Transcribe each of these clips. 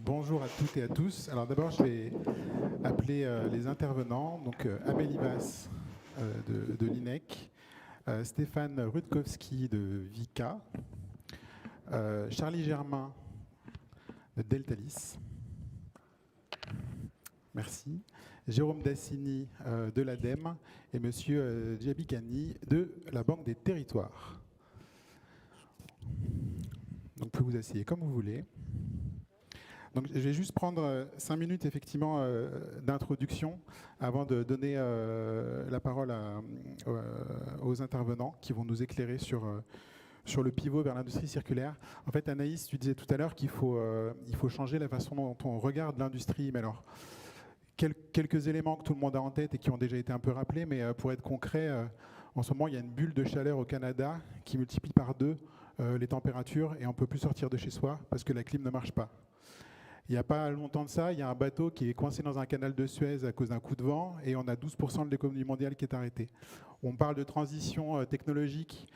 Bonjour à toutes et à tous. Alors d'abord, je vais appeler les intervenants. Donc Amélie Vasse de l'INEC, Stéphane Rutkowski de Vika, Charlie Germain de Deltalis. Merci. Jérôme Dassini de l'ADEME et Monsieur Djabi Kani de la Banque des Territoires. Donc vous pouvez vous asseoir comme vous voulez. Donc, je vais juste prendre 5 minutes effectivement d'introduction avant de donner la parole aux intervenants qui vont nous éclairer sur le pivot vers l'industrie circulaire. En fait, Anaïs, tu disais tout à l'heure qu'il faut changer la façon dont on regarde l'industrie. Mais alors, quelques éléments que tout le monde a en tête et qui ont déjà été un peu rappelés, mais pour être concret, en ce moment, il y a une bulle de chaleur au Canada qui multiplie par 2 les températures et on ne peut plus sortir de chez soi parce que la clim ne marche pas. Il n'y a pas longtemps de ça, il y a un bateau qui est coincé dans un canal de Suez à cause d'un coup de vent et on a 12% de l'économie mondiale qui est arrêtée. On parle de transition technologique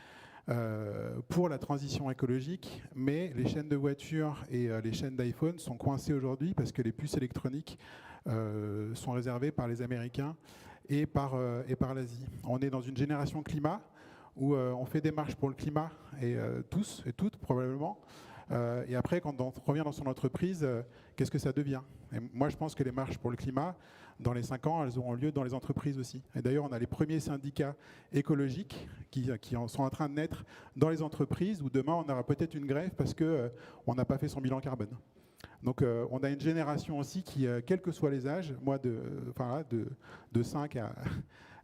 pour la transition écologique, mais les chaînes de voitures et les chaînes d'iPhone sont coincées aujourd'hui parce que les puces électroniques sont réservées par les Américains et par l'Asie. On est dans une génération climat où on fait des marches pour le climat, et tous et toutes probablement. Et après, quand on revient dans son entreprise, qu'est-ce que ça devient? Et moi, je pense que les marches pour le climat, dans les 5 ans, elles auront lieu dans les entreprises aussi. Et d'ailleurs, on a les premiers syndicats écologiques qui sont en train de naître dans les entreprises, où demain, on aura peut-être une grève parce qu'on n'a pas fait son bilan carbone. Donc, on a une génération aussi qui, quels que soient les âges, moi, de 5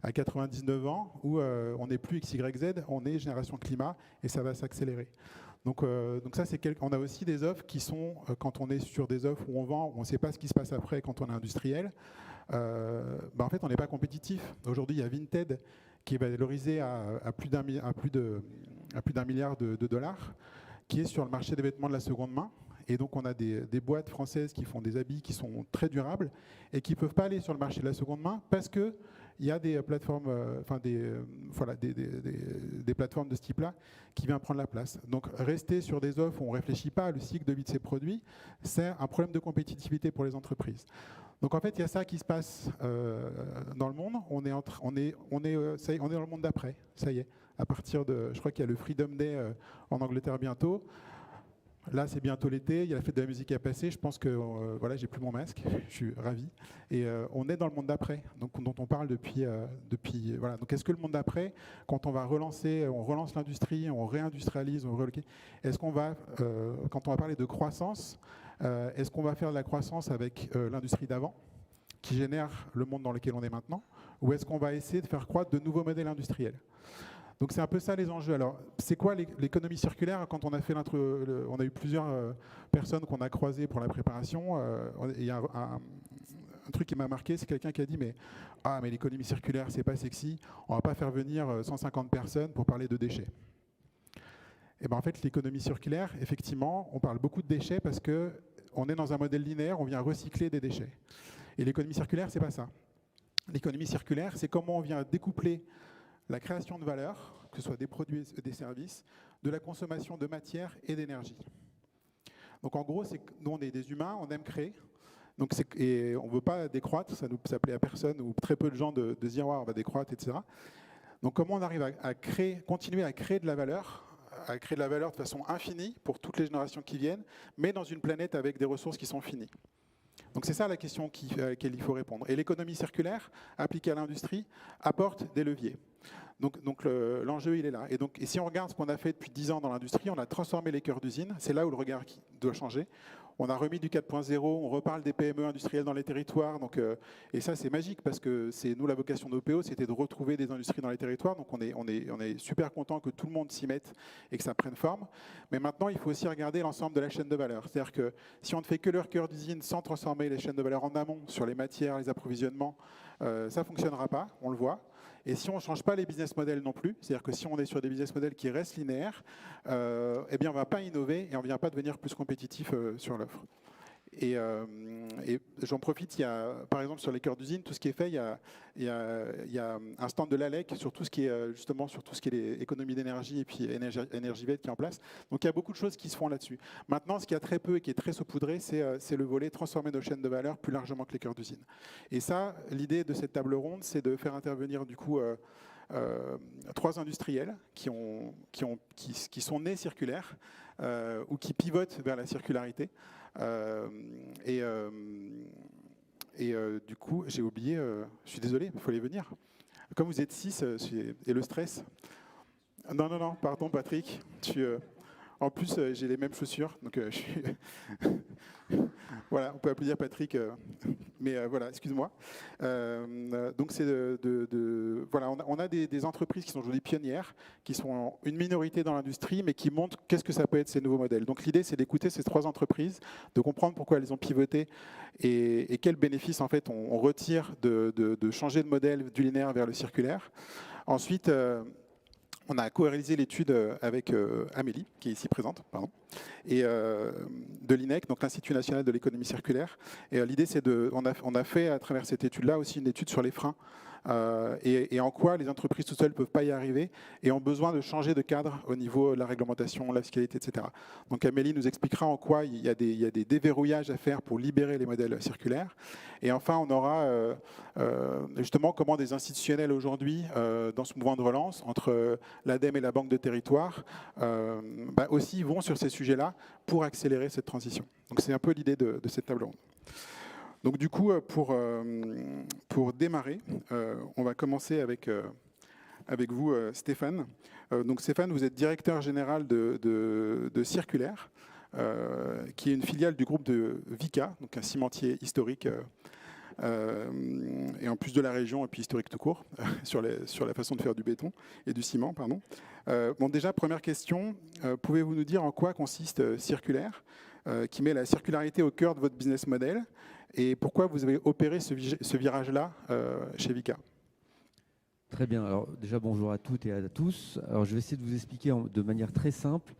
à 99 ans, où on n'est plus XYZ, on est génération climat, et ça va s'accélérer. Donc ça, on a aussi des offres qui sont, quand on est sur des offres où on vend, où on ne sait pas ce qui se passe après quand on est industriel, en fait, on n'est pas compétitif. Aujourd'hui, il y a Vinted qui est valorisé à plus d'un milliard de dollars, qui est sur le marché des vêtements de la seconde main. Et donc, on a des boîtes françaises qui font des habits qui sont très durables et qui ne peuvent pas aller sur le marché de la seconde main parce qu'il y a des plateformes, des plateformes de ce type-là qui viennent prendre la place. Donc, rester sur des offres où on ne réfléchit pas au cycle de vie de ces produits, c'est un problème de compétitivité pour les entreprises. Donc, en fait, il y a ça qui se passe dans le monde. On est dans le monde d'après. Ça y est. À partir de, je crois qu'il y a le Freedom Day en Angleterre bientôt. Là, c'est bientôt l'été, il y a la fête de la musique à passer. Je pense que voilà, j'ai plus mon masque, je suis ravi. Et on est dans le monde d'après, donc dont on parle depuis voilà. Donc, est-ce que le monde d'après, quand on va relancer, on relance l'industrie, on réindustrialise, on relocalise, est-ce qu'on va, quand on va parler de croissance, est-ce qu'on va faire de la croissance avec l'industrie d'avant, qui génère le monde dans lequel on est maintenant, ou est-ce qu'on va essayer de faire croître de nouveaux modèles industriels? Donc c'est un peu ça les enjeux. Alors c'est quoi l'économie circulaire? Quand on a fait on a eu plusieurs personnes qu'on a croisées pour la préparation. Il y a un truc qui m'a marqué, c'est quelqu'un qui a dit mais l'économie circulaire c'est pas sexy, on va pas faire venir 150 personnes pour parler de déchets. Et en fait l'économie circulaire, effectivement, on parle beaucoup de déchets parce que on est dans un modèle linéaire, on vient recycler des déchets. Et l'économie circulaire c'est pas ça. L'économie circulaire c'est comment on vient découpler la création de valeur, que ce soit des produits et des services, de la consommation de matière et d'énergie. Donc en gros, nous on est des humains, on aime créer, et on ne veut pas décroître, ça ne plaît à personne, ou très peu de gens de se dire on va décroître, etc. Donc comment on arrive à continuer à créer de la valeur, de façon infinie pour toutes les générations qui viennent, mais dans une planète avec des ressources qui sont finies. Donc c'est ça la question à laquelle il faut répondre. Et l'économie circulaire, appliquée à l'industrie, apporte des leviers. Donc l'enjeu, il est là. Et si on regarde ce qu'on a fait depuis 10 ans dans l'industrie, on a transformé les cœurs d'usine. C'est là où le regard doit changer. On a remis du 4.0, on reparle des PME industrielles dans les territoires. Et ça, c'est magique parce que nous, la vocation d'OPO, c'était de retrouver des industries dans les territoires. Donc on est super content que tout le monde s'y mette et que ça prenne forme. Mais maintenant, il faut aussi regarder l'ensemble de la chaîne de valeur. C'est-à-dire que si on ne fait que leur cœur d'usine sans transformer les chaînes de valeur en amont sur les matières, les approvisionnements, ça ne fonctionnera pas, on le voit. Et si on ne change pas les business models non plus, c'est-à-dire que si on est sur des business models qui restent linéaires, on ne va pas innover et on ne vient pas devenir plus compétitif sur l'offre. Et j'en profite, il y a, par exemple, sur les cœurs d'usine, tout ce qui est fait, il y a un stand de l'ALEC sur tout ce qui est justement sur tout ce qui est économie d'énergie et puis énergie verte qui est en place. Donc il y a beaucoup de choses qui se font là-dessus. Maintenant, ce qu'il y a très peu et qui est très saupoudré, c'est le volet transformer nos chaînes de valeur plus largement que les cœurs d'usine. Et ça, l'idée de cette table ronde, c'est de faire intervenir du coup 3 industriels qui sont nés circulaires ou qui pivotent vers la circularité. Du coup, j'ai oublié, je suis désolé, il faut les venir. Comme vous êtes 6, et le stress. Non, pardon Patrick. En plus, j'ai les mêmes chaussures, donc je suis... Voilà, on peut applaudir Patrick, mais voilà, excuse-moi. Donc c'est voilà, on a des entreprises qui sont aujourd'hui pionnières, qui sont une minorité dans l'industrie, mais qui montrent qu'est-ce que ça peut être ces nouveaux modèles. Donc l'idée, c'est d'écouter ces 3 entreprises, de comprendre pourquoi elles ont pivoté et quels bénéfices en fait on retire de changer de modèle du linéaire vers le circulaire. Ensuite, on a co-réalisé l'étude avec Amélie, qui est ici présente, pardon, et de l'INEC, donc l'Institut national de l'économie circulaire. Et l'idée, c'est on a fait à travers cette étude-là aussi une étude sur les freins et en quoi les entreprises toutes seules ne peuvent pas y arriver et ont besoin de changer de cadre au niveau de la réglementation, la fiscalité, etc. Donc Amélie nous expliquera en quoi il y a des déverrouillages à faire pour libérer les modèles circulaires. Et enfin, on aura justement comment des institutionnels aujourd'hui, dans ce mouvement de relance, entre l'ADEME et la Banque de territoire, aussi vont sur ces sujets-là pour accélérer cette transition. Donc c'est un peu l'idée de cette table ronde. Donc du coup, pour démarrer, on va commencer avec vous, Stéphane. Donc Stéphane, vous êtes directeur général de Circulaire, qui est une filiale du groupe de Vicat, donc un cimentier historique, et en plus de la région, et puis historique tout court, sur la façon de faire du béton et du ciment, pardon. Bon, déjà, première question, pouvez-vous nous dire en quoi consiste Circulaire, qui met la circularité au cœur de votre business model, et pourquoi vous avez opéré ce virage-là chez Vicat? Très bien. Alors déjà, bonjour à toutes et à tous. Alors, je vais essayer de vous expliquer de manière très simple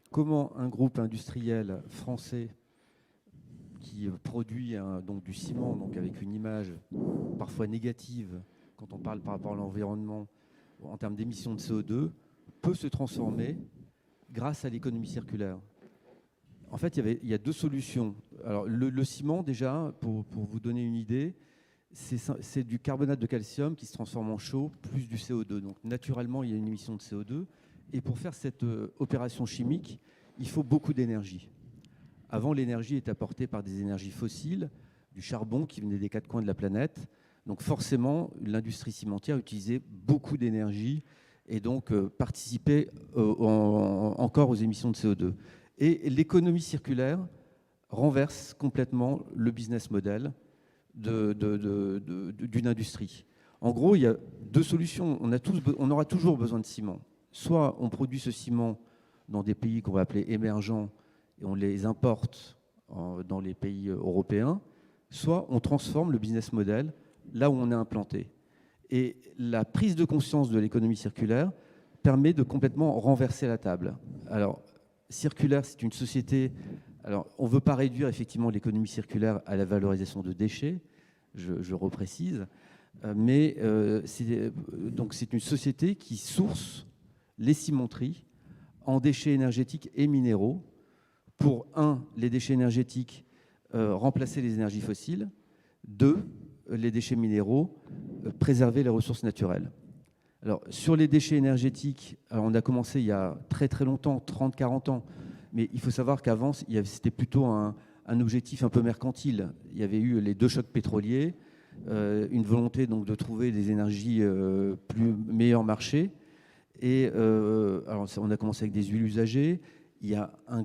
comment un groupe industriel français qui produit donc du ciment, donc avec une image parfois négative quand on parle par rapport à l'environnement en termes d'émissions de CO2, peut se transformer grâce à l'économie circulaire. En fait, il y a 2 solutions. Alors, le ciment, déjà, pour vous donner une idée, c'est du carbonate de calcium qui se transforme en chaux plus du CO2. Donc, naturellement, il y a une émission de CO2. Et pour faire cette opération chimique, il faut beaucoup d'énergie. Avant, l'énergie était apportée par des énergies fossiles, du charbon qui venait des 4 coins de la planète. Donc, forcément, l'industrie cimentière utilisait beaucoup d'énergie et donc participait encore aux émissions de CO2. Et l'économie circulaire renverse complètement le business model d'une industrie. En gros, il y a 2 solutions. On aura toujours besoin de ciment. Soit on produit ce ciment dans des pays qu'on va appeler émergents et on les importe dans les pays européens, soit on transforme le business model là où on est implanté. Et la prise de conscience de l'économie circulaire permet de complètement renverser la table. Alors, Circulaire, c'est une société... Alors, on ne veut pas réduire effectivement l'économie circulaire à la valorisation de déchets, je reprécise, mais c'est une société qui source les cimenteries en déchets énergétiques et minéraux pour, 1, les déchets énergétiques, remplacer les énergies fossiles, 2, les déchets minéraux, préserver les ressources naturelles. Alors, sur les déchets énergétiques, on a commencé il y a très très longtemps, 30-40 ans, mais il faut savoir qu'avant, c'était plutôt un objectif un peu mercantile. Il y avait eu les 2 chocs pétroliers, une volonté donc de trouver des énergies meilleur marché. Et alors, on a commencé avec des huiles usagées. Il y a une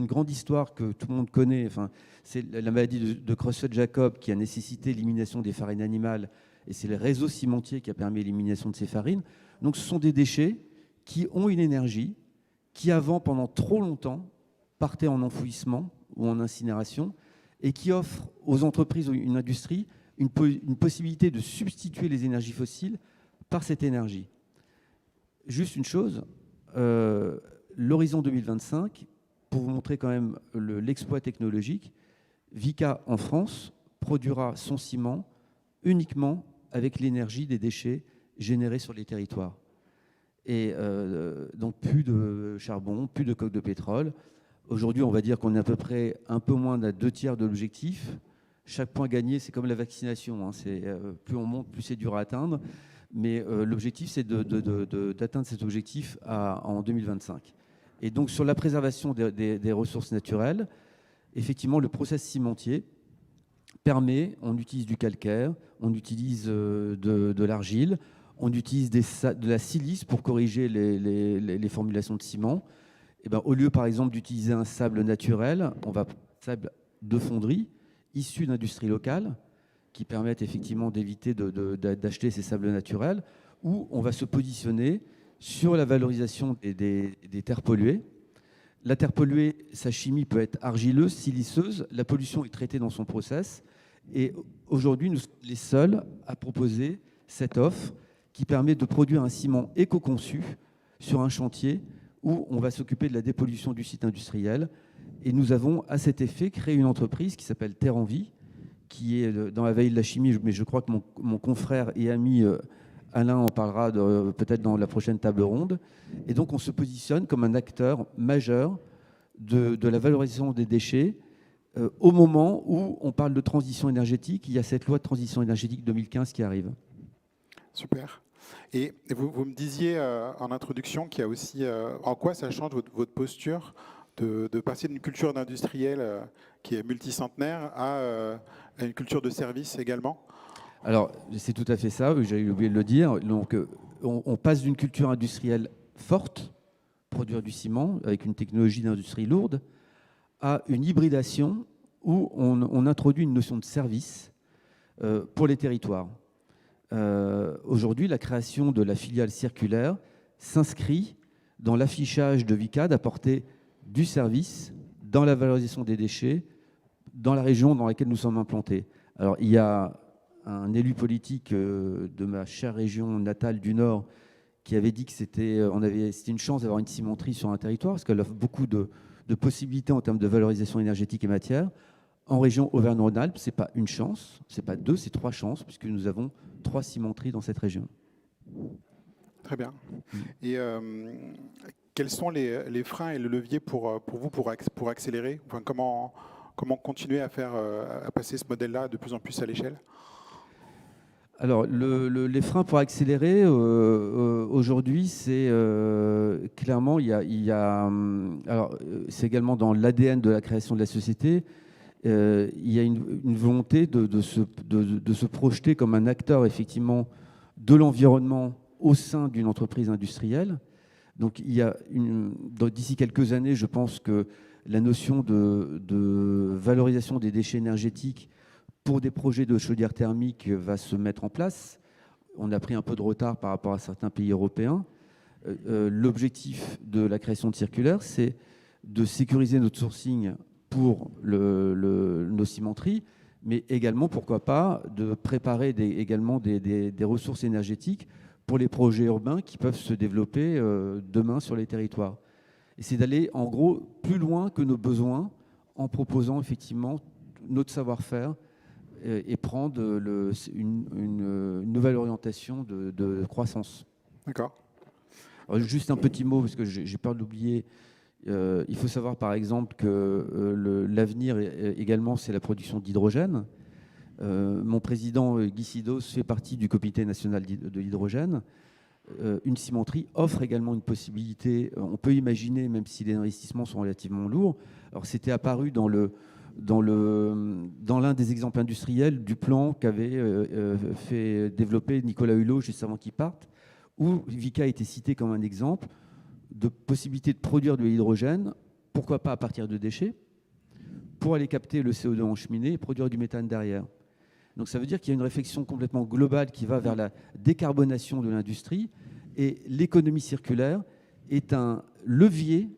grande histoire que tout le monde connaît. Enfin, c'est la maladie de Creutzfeldt-Jakob qui a nécessité l'élimination des farines animales. Et c'est le réseau cimentier qui a permis l'élimination de ces farines. Donc ce sont des déchets qui ont une énergie qui avant, pendant trop longtemps, partait en enfouissement ou en incinération et qui offre aux entreprises ou une industrie une possibilité de substituer les énergies fossiles par cette énergie. Juste une chose, l'horizon 2025, pour vous montrer quand même l'exploit technologique, Vicat en France produira son ciment uniquement avec l'énergie des déchets générés sur les territoires. Et donc plus de charbon, plus de coques de pétrole. Aujourd'hui, on va dire qu'on est à peu près un peu moins d'un 2/3 de l'objectif. Chaque point gagné, c'est comme la vaccination, hein. Plus on monte, plus c'est dur à atteindre. Mais l'objectif, c'est d'atteindre cet objectif en 2025. Et donc, sur la préservation des ressources naturelles, effectivement, le process cimentier permet, on utilise du calcaire, on utilise de l'argile, on utilise de la silice pour corriger les formulations de ciment. Et ben, au lieu, par exemple, d'utiliser un sable naturel, on va prendre un sable de fonderie issu d'industries locales qui permettent effectivement d'éviter d'acheter ces sables naturels, où on va se positionner sur la valorisation des terres polluées. La terre polluée, sa chimie peut être argileuse, siliceuse. La pollution est traitée dans son process. Et aujourd'hui, nous sommes les seuls à proposer cette offre qui permet de produire un ciment éco-conçu sur un chantier où on va s'occuper de la dépollution du site industriel. Et nous avons, à cet effet, créé une entreprise qui s'appelle Terre en Vie, qui est dans la veille de la chimie, mais je crois que mon confrère et ami Alain en parlera peut-être dans la prochaine table ronde. Et donc, on se positionne comme un acteur majeur de la valorisation des déchets au moment où on parle de transition énergétique. Il y a cette loi de transition énergétique 2015 qui arrive. Super. Et vous me disiez en introduction qu'il y a aussi... en quoi ça change votre posture de passer d'une culture d'industriel qui est multicentenaire à une culture de service également? Alors, c'est tout à fait ça, j'ai oublié de le dire. Donc, on passe d'une culture industrielle forte, produire du ciment avec une technologie d'industrie lourde, à une hybridation où on introduit une notion de service pour les territoires. Aujourd'hui, la création de la filiale circulaire s'inscrit dans l'affichage de Vicat d'apporter du service dans la valorisation des déchets dans la région dans laquelle nous sommes implantés. Alors, il y a un élu politique de ma chère région natale du Nord qui avait dit que c'était une chance d'avoir une cimenterie sur un territoire parce qu'elle offre beaucoup de possibilités en termes de valorisation énergétique et matière. En région Auvergne-Rhône-Alpes, ce n'est pas une chance, ce n'est pas deux, c'est 3 chances, puisque nous avons 3 cimenteries dans cette région. Très bien. Et quels sont les freins et le levier pour vous pour accélérer? Enfin, comment continuer à passer ce modèle-là de plus en plus à l'échelle? Alors, les freins pour accélérer, aujourd'hui, c'est clairement, c'est également dans l'ADN de la création de la société. Il y a une volonté de se projeter comme un acteur effectivement de l'environnement au sein d'une entreprise industrielle. Donc d'ici quelques années, je pense que la notion de valorisation des déchets énergétiques pour des projets de chaudière thermique va se mettre en place. On a pris un peu de retard par rapport à certains pays européens. L'objectif de la création de circulaire, c'est de sécuriser notre sourcing pour nos cimenteries, mais également, pourquoi pas, de préparer également des ressources énergétiques pour les projets urbains qui peuvent se développer demain sur les territoires. Et c'est d'aller, en gros, plus loin que nos besoins en proposant effectivement notre savoir-faire et prendre une nouvelle orientation de croissance. D'accord. Alors, juste un petit mot, parce que j'ai peur d'oublier. Il faut savoir, par exemple, que l'avenir également, c'est la production d'hydrogène. Mon président, Guy Sidos, fait partie du Comité national de l'hydrogène. Une cimenterie offre également une possibilité. On peut imaginer, même si les investissements sont relativement lourds. Alors, c'était apparu dans l'un des exemples industriels du plan qu'avait fait développer Nicolas Hulot juste avant qu'il parte, où Vicat a été cité comme un exemple de possibilité de produire de l'hydrogène, pourquoi pas à partir de déchets, pour aller capter le CO2 en cheminée et produire du méthane derrière. Donc ça veut dire qu'il y a une réflexion complètement globale qui va vers la décarbonation de l'industrie, et l'économie circulaire est un levier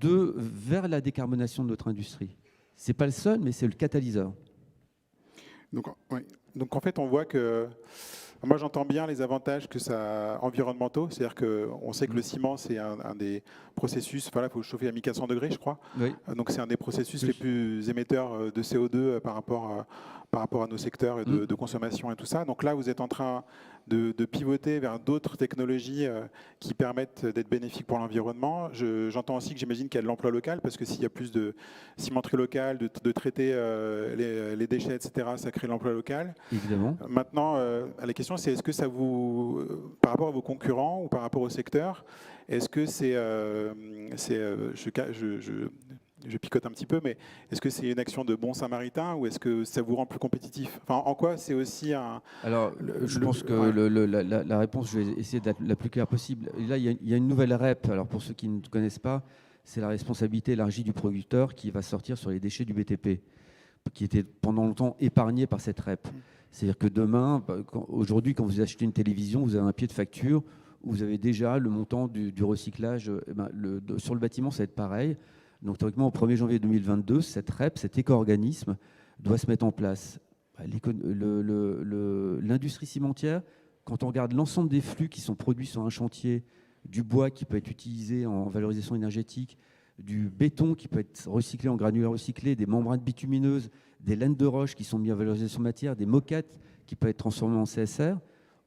vers la décarbonation de notre industrie. Ce n'est pas le seul, mais c'est le catalyseur. Donc en fait, on voit que Moi, j'entends bien les avantages que ça environnementaux, c'est-à-dire qu'on sait que le ciment, c'est un des processus, voilà, il faut chauffer à 1400 degrés, je crois. Oui. Donc, c'est un des processus Oui. les plus émetteurs de CO2 par rapport à nos secteurs de consommation et tout ça. Donc là, vous êtes en train de pivoter vers d'autres technologies qui permettent d'être bénéfiques pour l'environnement. J'entends aussi que j'imagine qu'il y a de l'emploi local, parce que s'il y a plus de cimenterie locale, de traiter les déchets, etc., ça crée l'emploi local. Évidemment. Maintenant, la question, c'est est-ce que ça vous, par rapport à vos concurrents ou par rapport au secteur, est-ce que je picote un petit peu, mais est-ce que c'est une action de bon samaritain ou est-ce que ça vous rend plus compétitif? Enfin, en quoi c'est aussi un... Alors, je pense que la réponse, je vais essayer d'être la plus claire possible. Et là, il y a une nouvelle REP. Alors, pour ceux qui ne connaissent pas, c'est la responsabilité élargie du producteur qui va sortir sur les déchets du BTP, qui était pendant longtemps épargné par cette REP. C'est-à-dire que demain, aujourd'hui, quand vous achetez une télévision, vous avez un pied de facture où vous avez déjà le montant du recyclage. Sur le bâtiment, ça va être pareil. Donc, théoriquement, au 1er janvier 2022, cette REP, cet éco-organisme, doit se mettre en place. L'industrie cimentière, quand on regarde l'ensemble des flux qui sont produits sur un chantier, du bois qui peut être utilisé en valorisation énergétique, du béton qui peut être recyclé en granulats recyclés, des membranes bitumineuses, des laines de roche qui sont mises en valorisation matière, des moquettes qui peuvent être transformées en CSR,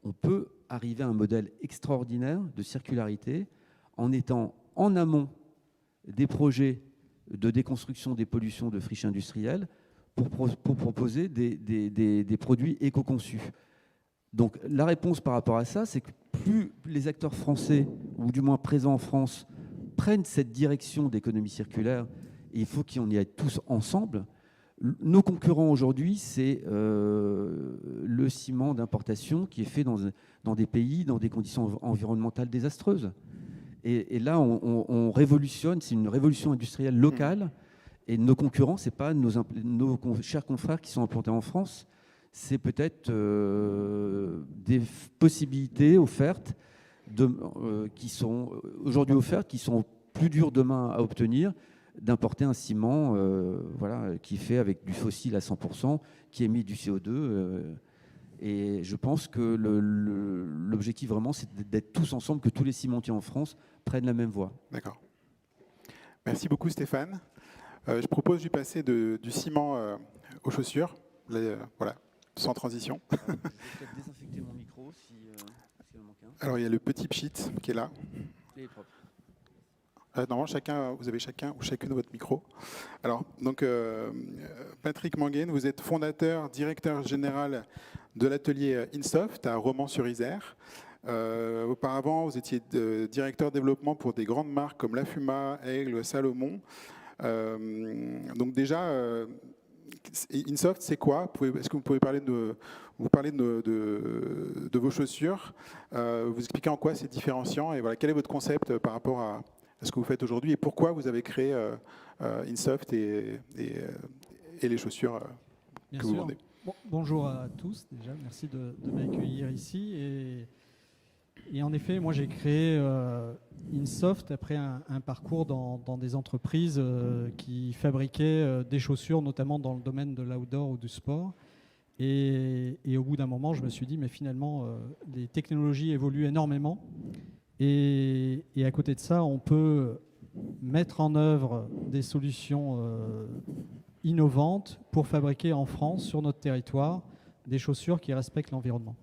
on peut arriver à un modèle extraordinaire de circularité en étant en amont des projets de déconstruction des pollutions de friches industrielles pour proposer des produits éco-conçus. Donc la réponse par rapport à ça, c'est que plus les acteurs français, ou du moins présents en France, prennent cette direction d'économie circulaire, et il faut qu'on y aille tous ensemble. Nos concurrents aujourd'hui, c'est le ciment d'importation qui est fait dans des pays, dans des conditions environnementales désastreuses. Et là, on révolutionne, c'est une révolution industrielle locale. Et nos concurrents, ce n'est pas nos chers confrères qui sont implantés en France, c'est peut-être des possibilités offertes, qui sont aujourd'hui offertes, qui sont plus dures demain à obtenir, d'importer un ciment qui est fait avec du fossile à 100%, qui émet du CO2. Et je pense que l'objectif vraiment, c'est d'être tous ensemble, que tous les cimentiers en France prennent la même voie. D'accord. Merci beaucoup Stéphane. Je propose de passer du ciment aux chaussures, voilà, sans transition. Je vais peut-être désinfecter mon micro s'il en manque un. Alors il y a le petit pchit qui est là. Il est propre. Normalement, vous avez chacun ou chacune votre micro. Alors, donc, Patrick Manguène, vous êtes fondateur, directeur général de l'atelier Insoft à Romans-sur-Isère. Auparavant, vous étiez directeur développement pour des grandes marques comme La Fuma, Aigle, Salomon. Donc déjà, Insoft, c'est quoi? Est-ce que vous pouvez parler de vos chaussures, vous expliquer en quoi c'est différenciant et voilà, quel est votre concept par rapport à ce que vous faites aujourd'hui et pourquoi vous avez créé Insoft et les chaussures que vous vendez. Bonjour à tous, déjà, merci de m'accueillir ici. Et en effet, moi j'ai créé Insoft après un parcours dans des entreprises qui fabriquaient des chaussures, notamment dans le domaine de l'outdoor ou du sport. Et au bout d'un moment, je me suis dit, mais finalement, les technologies évoluent énormément. Et à côté de ça, on peut mettre en œuvre des solutions innovantes pour fabriquer en France, sur notre territoire, des chaussures qui respectent l'environnement.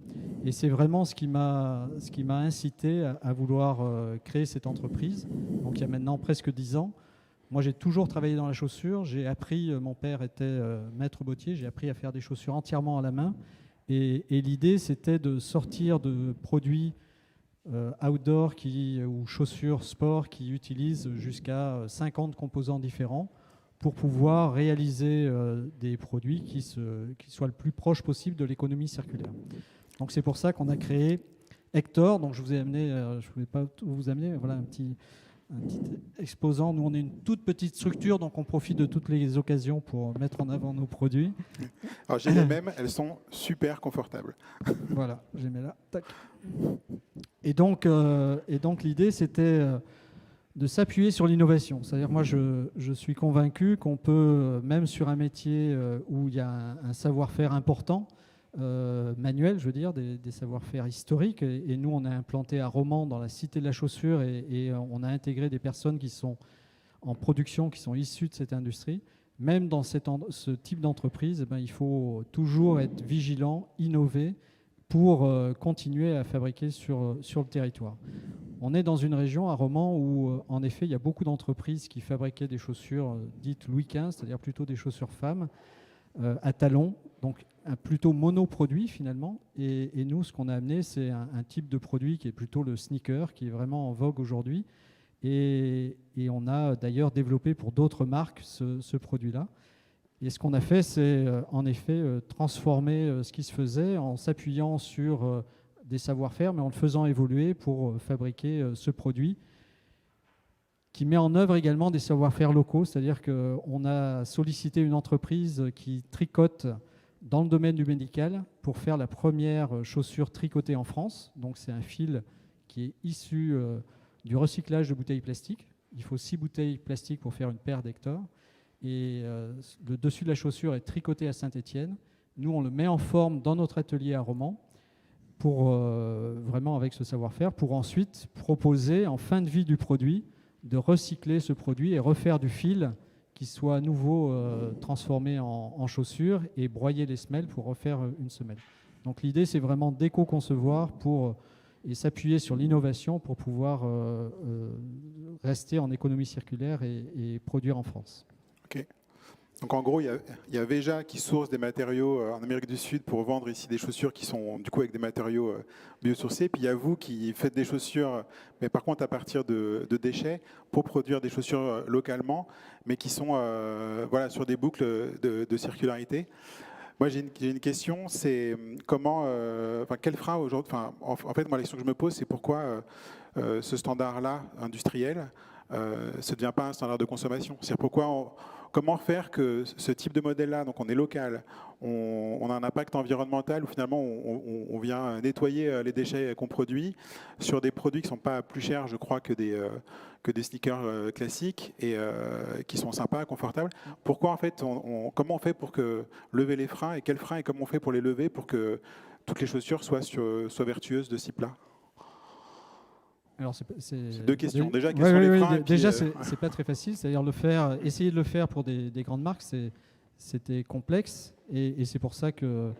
Et c'est vraiment ce qui m'a incité à vouloir créer cette entreprise. Donc il y a maintenant presque 10 ans. Moi, j'ai toujours travaillé dans la chaussure. J'ai appris, mon père était maître bottier, j'ai appris à faire des chaussures entièrement à la main. Et l'idée, c'était de sortir de produits outdoor ou chaussures sport qui utilisent jusqu'à 50 composants différents pour pouvoir réaliser des produits qui soient le plus proche possible de l'économie circulaire. Donc c'est pour ça qu'on a créé Hector. Donc je vous ai amené, je ne voulais pas tout vous amener, mais voilà un petit exposant. Nous on est une toute petite structure, donc on profite de toutes les occasions pour mettre en avant nos produits. Alors j'ai les mêmes, elles sont super confortables. Voilà, je les mets là. Tac. Et donc l'idée c'était de s'appuyer sur l'innovation. C'est-à-dire moi je suis convaincu qu'on peut, même sur un métier où il y a un savoir-faire important, manuels, je veux dire, des savoir-faire historiques. Et nous, on a implanté à Romans, dans la Cité de la Chaussure, et on a intégré des personnes qui sont en production, qui sont issues de cette industrie. Même dans ce type d'entreprise, il faut toujours être vigilant, innover pour continuer à fabriquer sur le territoire. On est dans une région, à Romans, où en effet, il y a beaucoup d'entreprises qui fabriquaient des chaussures dites Louis XV, c'est-à-dire plutôt des chaussures femmes, à talons, donc plutôt monoproduit finalement. Et nous, ce qu'on a amené, c'est un type de produit qui est plutôt le sneaker, qui est vraiment en vogue aujourd'hui. Et on a d'ailleurs développé pour d'autres marques ce produit-là. Et ce qu'on a fait, c'est en effet transformer ce qui se faisait en s'appuyant sur des savoir-faire, mais en le faisant évoluer pour fabriquer ce produit qui met en œuvre également des savoir-faire locaux. C'est-à-dire qu'on a sollicité une entreprise qui tricote dans le domaine du médical pour faire la première chaussure tricotée en France. Donc c'est un fil qui est issu du recyclage de bouteilles plastiques. Il faut 6 bouteilles plastiques pour faire une paire d'Hector. Et le dessus de la chaussure est tricoté à Saint-Étienne. Nous, on le met en forme dans notre atelier à Romans, pour vraiment avec ce savoir-faire, pour ensuite proposer en fin de vie du produit de recycler ce produit et refaire du fil qui soit à nouveau transformé en chaussure et broyer les semelles pour refaire une semelle. Donc l'idée, c'est vraiment d'éco-concevoir et s'appuyer sur l'innovation pour pouvoir rester en économie circulaire et produire en France. Ok. Donc en gros, il y a Veja qui source des matériaux en Amérique du Sud pour vendre ici des chaussures qui sont du coup avec des matériaux biosourcés. Puis il y a vous qui faites des chaussures, mais par contre à partir de déchets, pour produire des chaussures localement, mais qui sont sur des boucles de circularité. Moi, j'ai une question, c'est comment, quel frein aujourd'hui. En fait, moi, la question que je me pose, c'est pourquoi ce standard-là industriel ne devient pas un standard de consommation. C'est comment faire que ce type de modèle-là, donc on est local, on a un impact environnemental où finalement on vient nettoyer les déchets qu'on produit sur des produits qui ne sont pas plus chers, je crois, que des sneakers classiques et qui sont sympas, confortables. Pourquoi en fait, comment on fait pour lever les freins et quels freins et comment on fait pour les lever pour que toutes les chaussures soient vertueuses de ce type-là? Alors, c'est 2 questions. Déjà, quels sont les freins Déjà, c'est pas très facile. C'est-à-dire essayer de le faire pour des grandes marques, c'était complexe. Et c'est pour ça que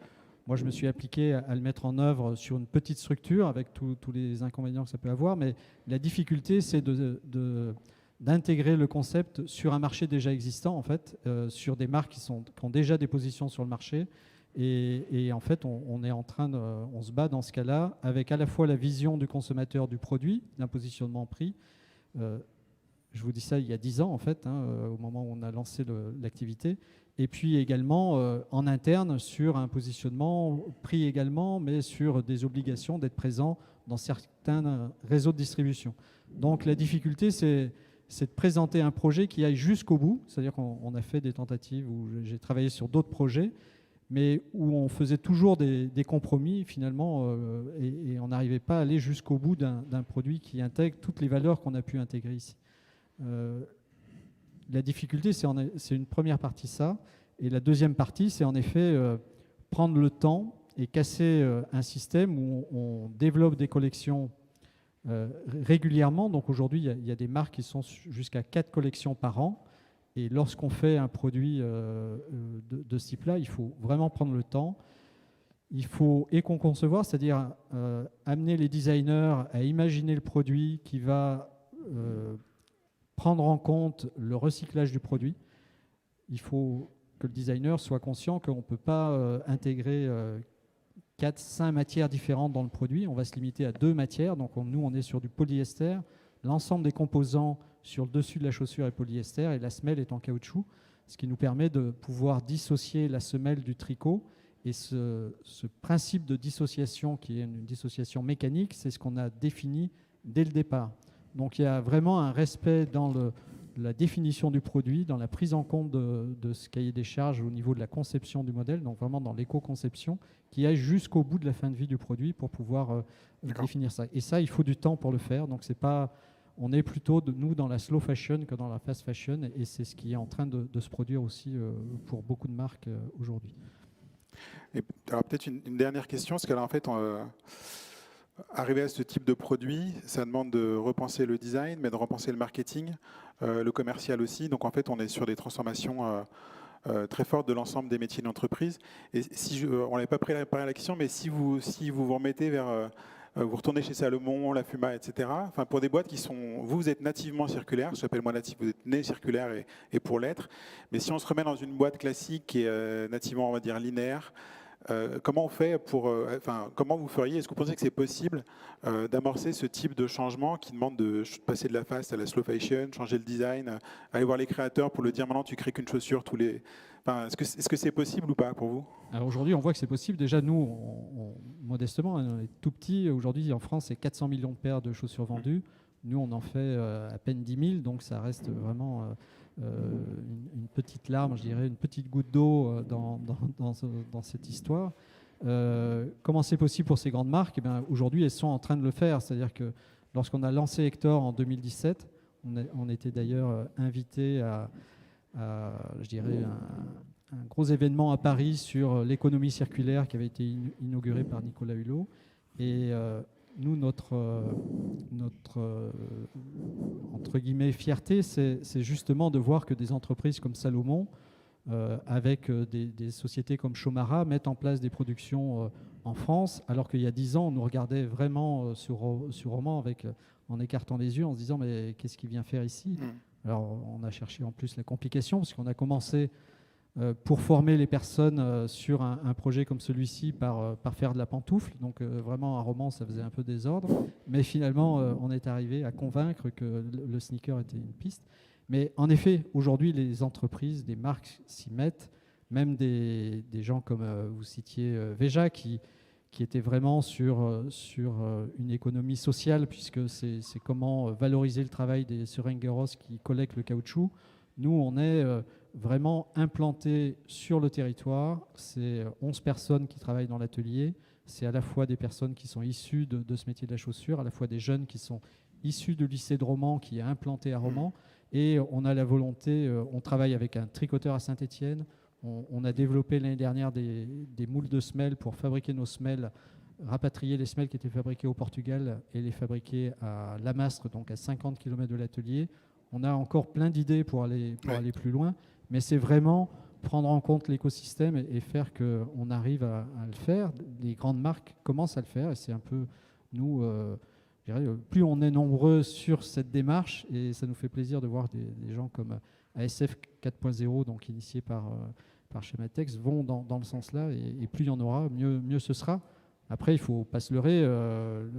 moi, je me suis appliqué à le mettre en œuvre sur une petite structure avec tous les inconvénients que ça peut avoir. Mais la difficulté, c'est d'intégrer le concept sur un marché déjà existant, en fait, sur des marques qui ont déjà des positions sur le marché. Et en fait, on se bat dans ce cas-là avec à la fois la vision du consommateur du produit, d'un positionnement prix. Je vous dis ça il y a 10 ans, en fait, au moment où on a lancé l'activité. Et puis également en interne sur un positionnement prix également, mais sur des obligations d'être présent dans certains réseaux de distribution. Donc la difficulté, c'est de présenter un projet qui aille jusqu'au bout. C'est-à-dire qu'on a fait des tentatives où j'ai travaillé sur d'autres projets, mais où on faisait toujours des compromis finalement et on n'arrivait pas à aller jusqu'au bout d'un produit qui intègre toutes les valeurs qu'on a pu intégrer ici. La difficulté, c'est une première partie ça, et la deuxième partie, c'est en effet prendre le temps et casser un système où on développe des collections régulièrement. Donc aujourd'hui, il y a des marques qui sont jusqu'à 4 collections par an. Et lorsqu'on fait un produit de ce type-là, il faut vraiment prendre le temps. Il faut éco-concevoir, c'est-à-dire amener les designers à imaginer le produit qui va prendre en compte le recyclage du produit. Il faut que le designer soit conscient qu'on ne peut pas intégrer 4-5 matières différentes dans le produit. On va se limiter à 2 matières. Donc nous, on est sur du polyester. L'ensemble des composants sur le dessus de la chaussure est polyester et la semelle est en caoutchouc, ce qui nous permet de pouvoir dissocier la semelle du tricot. Et ce principe de dissociation, qui est une dissociation mécanique, c'est ce qu'on a défini dès le départ. Donc il y a vraiment un respect dans la définition du produit, dans la prise en compte de ce cahier des charges au niveau de la conception du modèle, donc vraiment dans l'éco-conception, qui aille jusqu'au bout de la fin de vie du produit pour pouvoir définir ça. Et ça, il faut du temps pour le faire. Donc on est plutôt, nous, dans la slow fashion que dans la fast fashion, et c'est ce qui est en train de se produire aussi pour beaucoup de marques aujourd'hui. Et alors peut-être une dernière question, parce que là, en fait, arriver à ce type de produit, ça demande de repenser le design, mais de repenser le marketing, le commercial aussi. Donc en fait, on est sur des transformations très fortes de l'ensemble des métiers de l'entreprise. Et si on n'avait pas préparé la question, mais si vous remettez vers vous retournez chez Salomon, La Fuma, etc. Enfin, pour des boîtes qui sont... Vous êtes nativement circulaire, je s'appelle moi natif, vous êtes né circulaire et pour l'être. Mais si on se remet dans une boîte classique qui est nativement, on va dire, linéaire, comment on fait pour... comment vous feriez? Est-ce que vous pensez que c'est possible d'amorcer ce type de changement qui demande de passer de la fast à la slow fashion, changer le design, aller voir les créateurs pour le dire maintenant tu crées qu'une chaussure tous les... Enfin, est-ce que c'est possible ou pas pour vous? Alors aujourd'hui, on voit que c'est possible. Déjà, nous, modestement, on est tout petit. Aujourd'hui, en France, c'est 400 millions de paires de chaussures vendues. Nous, on en fait à peine 10 000, donc ça reste vraiment une petite larme, je dirais, une petite goutte d'eau dans cette histoire. Comment c'est possible pour ces grandes marques? Aujourd'hui, elles sont en train de le faire. C'est-à-dire que lorsqu'on a lancé Hector en 2017, on était d'ailleurs invité à je dirais, un gros événement à Paris sur l'économie circulaire qui avait été inauguré par Nicolas Hulot. Et nous, notre entre guillemets, fierté, c'est justement de voir que des entreprises comme Salomon, avec des sociétés comme Chomara, mettent en place des productions en France, alors qu'il y a 10 ans, on nous regardait vraiment sur Roman en écartant les yeux, en se disant mais qu'est-ce qu'il vient faire ici? Alors, on a cherché en plus la complication, parce qu'on a commencé pour former les personnes sur un projet comme celui-ci par faire de la pantoufle. Donc, vraiment, un roman, ça faisait un peu désordre. Mais finalement, on est arrivé à convaincre que le sneaker était une piste. Mais en effet, aujourd'hui, les entreprises, des marques s'y mettent, même des gens comme vous citiez Veja, qui était vraiment sur une économie sociale, puisque c'est comment valoriser le travail des seringueros qui collectent le caoutchouc. Nous, on est vraiment implantés sur le territoire. C'est 11 personnes qui travaillent dans l'atelier. C'est à la fois des personnes qui sont issues de ce métier de la chaussure, à la fois des jeunes qui sont issus du lycée de Romans, qui est implanté à Romans. Et on a la volonté, on travaille avec un tricoteur à Saint-Étienne. On a développé l'année dernière des moules de semelles pour fabriquer nos semelles, rapatrier les semelles qui étaient fabriquées au Portugal et les fabriquer à Lamastre, donc à 50 km de l'atelier. On a encore plein d'idées pour aller plus loin, mais c'est vraiment prendre en compte l'écosystème et faire qu'on arrive à le faire. Les grandes marques commencent à le faire et c'est un peu, nous, je dirais, plus on est nombreux sur cette démarche, et ça nous fait plaisir de voir des gens comme ASF 4.0, donc initié par Schematex, vont dans le sens-là, et plus il y en aura, mieux ce sera. Après, il ne faut pas se leurrer,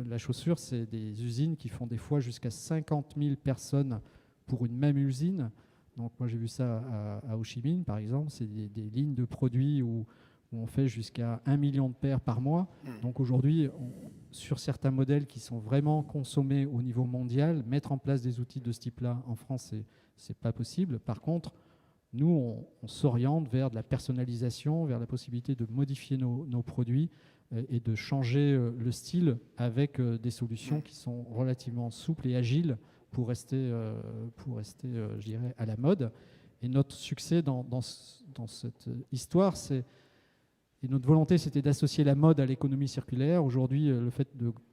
la chaussure, c'est des usines qui font des fois jusqu'à 50 000 personnes pour une même usine. Donc moi, j'ai vu ça à Ho Chi Minh, par exemple, c'est des lignes de produits où on fait jusqu'à 1 million de paires par mois. Donc aujourd'hui, sur certains modèles qui sont vraiment consommés au niveau mondial, mettre en place des outils de ce type-là en France, c'est pas possible. Par contre, nous, on s'oriente vers de la personnalisation, vers la possibilité de modifier nos produits et de changer le style avec des solutions qui sont relativement souples et agiles pour rester je dirais, à la mode. Et notre succès dans cette histoire, et notre volonté, c'était d'associer la mode à l'économie circulaire. Aujourd'hui, le fait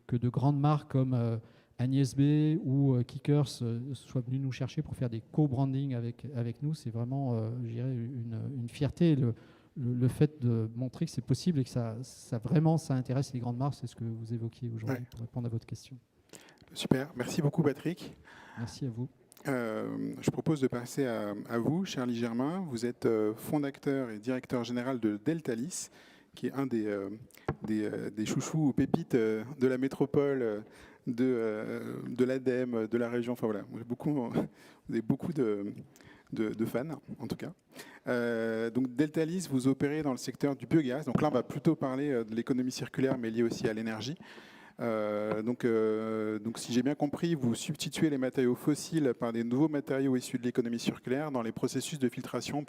que de grandes marques comme Agnès B ou Kickers soient venus nous chercher pour faire des co-branding avec nous, c'est vraiment, je dirais, une fierté. Le fait de montrer que c'est possible et que ça intéresse les grandes marques, c'est ce que vous évoquiez aujourd'hui pour répondre à votre question. Super, merci beaucoup Patrick. Merci à vous. Je propose de passer à vous, Charlie Germain. Vous êtes fondateur et directeur général de Deltalis, qui est un des chouchous ou pépites de la métropole, de l'ADEME, de la région. Enfin voilà, vous avez beaucoup de fans, en tout cas. Donc Deltalis, vous opérez dans le secteur du biogaz. Donc là, on va plutôt parler de l'économie circulaire, mais liée aussi à l'énergie. Donc si j'ai bien compris, vous substituez les matériaux fossiles par des nouveaux matériaux issus de l'économie circulaire dans les processus de filtration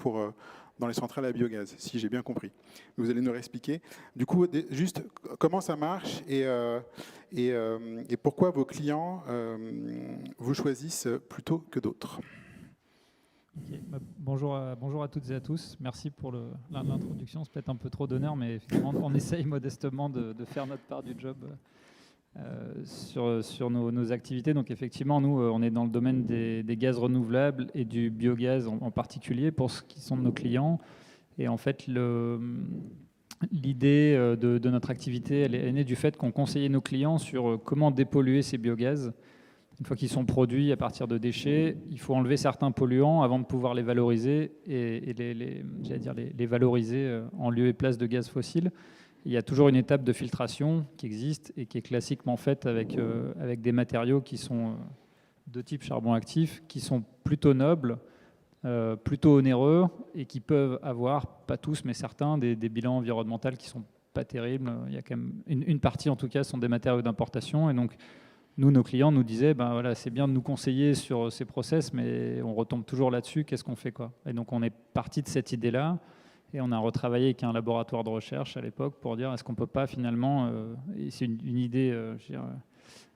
dans les centrales à biogaz, si j'ai bien compris. Vous allez nous réexpliquer. Du coup, juste comment ça marche et pourquoi vos clients vous choisissent plutôt que d'autres. Ok. Bonjour à toutes et à tous. Merci pour l'introduction. C'est peut-être un peu trop d'honneur, mais effectivement, on essaye modestement de faire notre part du job sur nos activités. Donc effectivement, nous, on est dans le domaine des gaz renouvelables et du biogaz en particulier pour ce qui sont de nos clients. Et en fait, l'idée de notre activité, elle est née du fait qu'on conseillait nos clients sur comment dépolluer ces biogaz. Une fois qu'ils sont produits à partir de déchets, il faut enlever certains polluants avant de pouvoir les valoriser et les valoriser en lieu et place de gaz fossiles. Il y a toujours une étape de filtration qui existe et qui est classiquement faite avec des matériaux qui sont de type charbon actif, qui sont plutôt nobles, plutôt onéreux et qui peuvent avoir, pas tous mais certains, des bilans environnementaux qui sont pas terribles. Il y a quand même une partie en tout cas sont des matériaux d'importation et donc nous, nos clients nous disaient, ben voilà, c'est bien de nous conseiller sur ces process, mais on retombe toujours là-dessus, qu'est-ce qu'on fait quoi? Et donc on est parti de cette idée-là, et on a retravaillé avec un laboratoire de recherche à l'époque pour dire, est-ce qu'on peut pas finalement, et c'est une idée, je veux dire,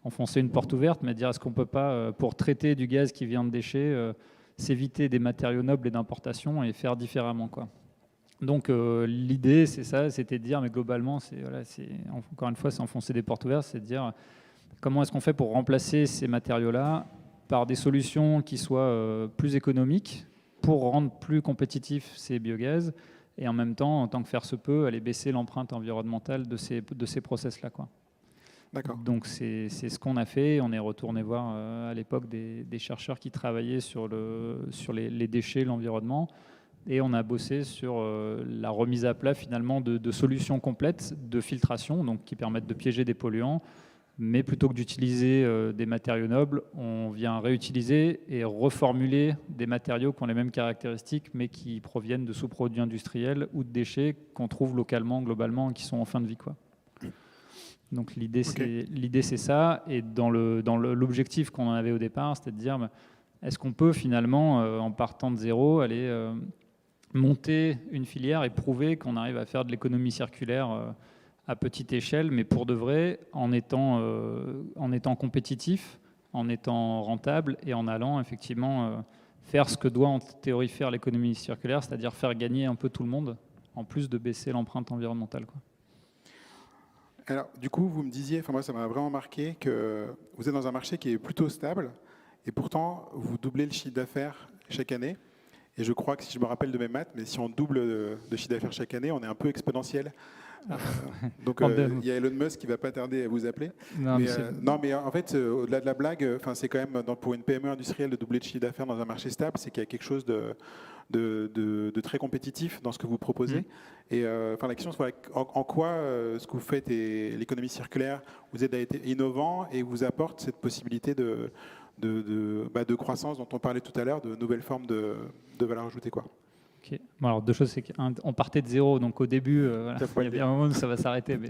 enfoncer une porte ouverte, mais dire, est-ce qu'on peut pas, pour traiter du gaz qui vient de déchets, s'éviter des matériaux nobles et d'importation et faire différemment quoi. Donc l'idée, c'est ça, c'était de dire, mais globalement, encore une fois, c'est enfoncer des portes ouvertes, c'est de dire, comment est-ce qu'on fait pour remplacer ces matériaux-là par des solutions qui soient plus économiques pour rendre plus compétitifs ces biogaz et en même temps, en tant que faire se peut, aller baisser l'empreinte environnementale de ces process-là, quoi. D'accord. Donc c'est ce qu'on a fait. On est retourné voir à l'époque des chercheurs qui travaillaient sur les déchets, l'environnement. Et on a bossé sur la remise à plat finalement de solutions complètes de filtration, donc qui permettent de piéger des polluants. Mais plutôt que d'utiliser des matériaux nobles, on vient réutiliser et reformuler des matériaux qui ont les mêmes caractéristiques, mais qui proviennent de sous-produits industriels ou de déchets qu'on trouve localement, globalement, et qui sont en fin de vie, quoi. Donc l'idée, c'est ça. Et dans l'objectif qu'on en avait au départ, c'était de dire, est-ce qu'on peut finalement, en partant de zéro, aller monter une filière et prouver qu'on arrive à faire de l'économie circulaire à petite échelle, mais pour de vrai, en étant compétitif, en étant rentable et en allant effectivement faire ce que doit en théorie faire l'économie circulaire, c'est-à-dire faire gagner un peu tout le monde, en plus de baisser l'empreinte environnementale, quoi. Alors, du coup, vous me disiez, enfin moi ça m'a vraiment marqué, que vous êtes dans un marché qui est plutôt stable et pourtant vous doublez le chiffre d'affaires chaque année. Et je crois que si je me rappelle de mes maths, mais si on double de chiffre d'affaires chaque année, on est un peu exponentiel. Donc il y a Elon Musk qui va pas tarder à vous appeler. Non, mais en fait, au-delà de la blague, c'est quand même pour une PME industrielle de doubler de chiffre d'affaires dans un marché stable, c'est qu'il y a quelque chose de très compétitif dans ce que vous proposez. Et la question, c'est en quoi ce que vous faites et l'économie circulaire vous aide à être innovant et vous apporte cette possibilité de croissance dont on parlait tout à l'heure, de nouvelles formes de valeur ajoutée, quoi. Okay. Bon, alors deux choses, c'est qu'on partait de zéro, donc au début, il y a bien un moment où ça va s'arrêter, mais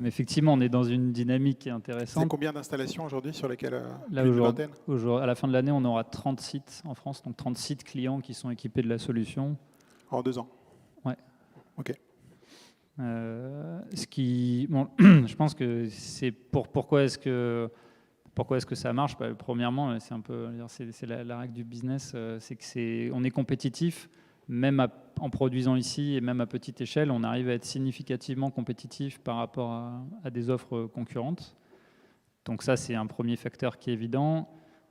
mais effectivement, on est dans une dynamique qui est intéressante. C'est combien d'installations aujourd'hui sur lesquelles là, à la fin de l'année, on aura 30 sites en France, donc 30 sites clients qui sont équipés de la solution. En 2 ans. Ouais. Ok. Je pense que c'est pourquoi est-ce que ça marche? Premièrement, c'est un peu, c'est la règle du business, c'est que on est compétitif, même en produisant ici et même à petite échelle, on arrive à être significativement compétitif par rapport à des offres concurrentes. Donc ça, c'est un premier facteur qui est évident.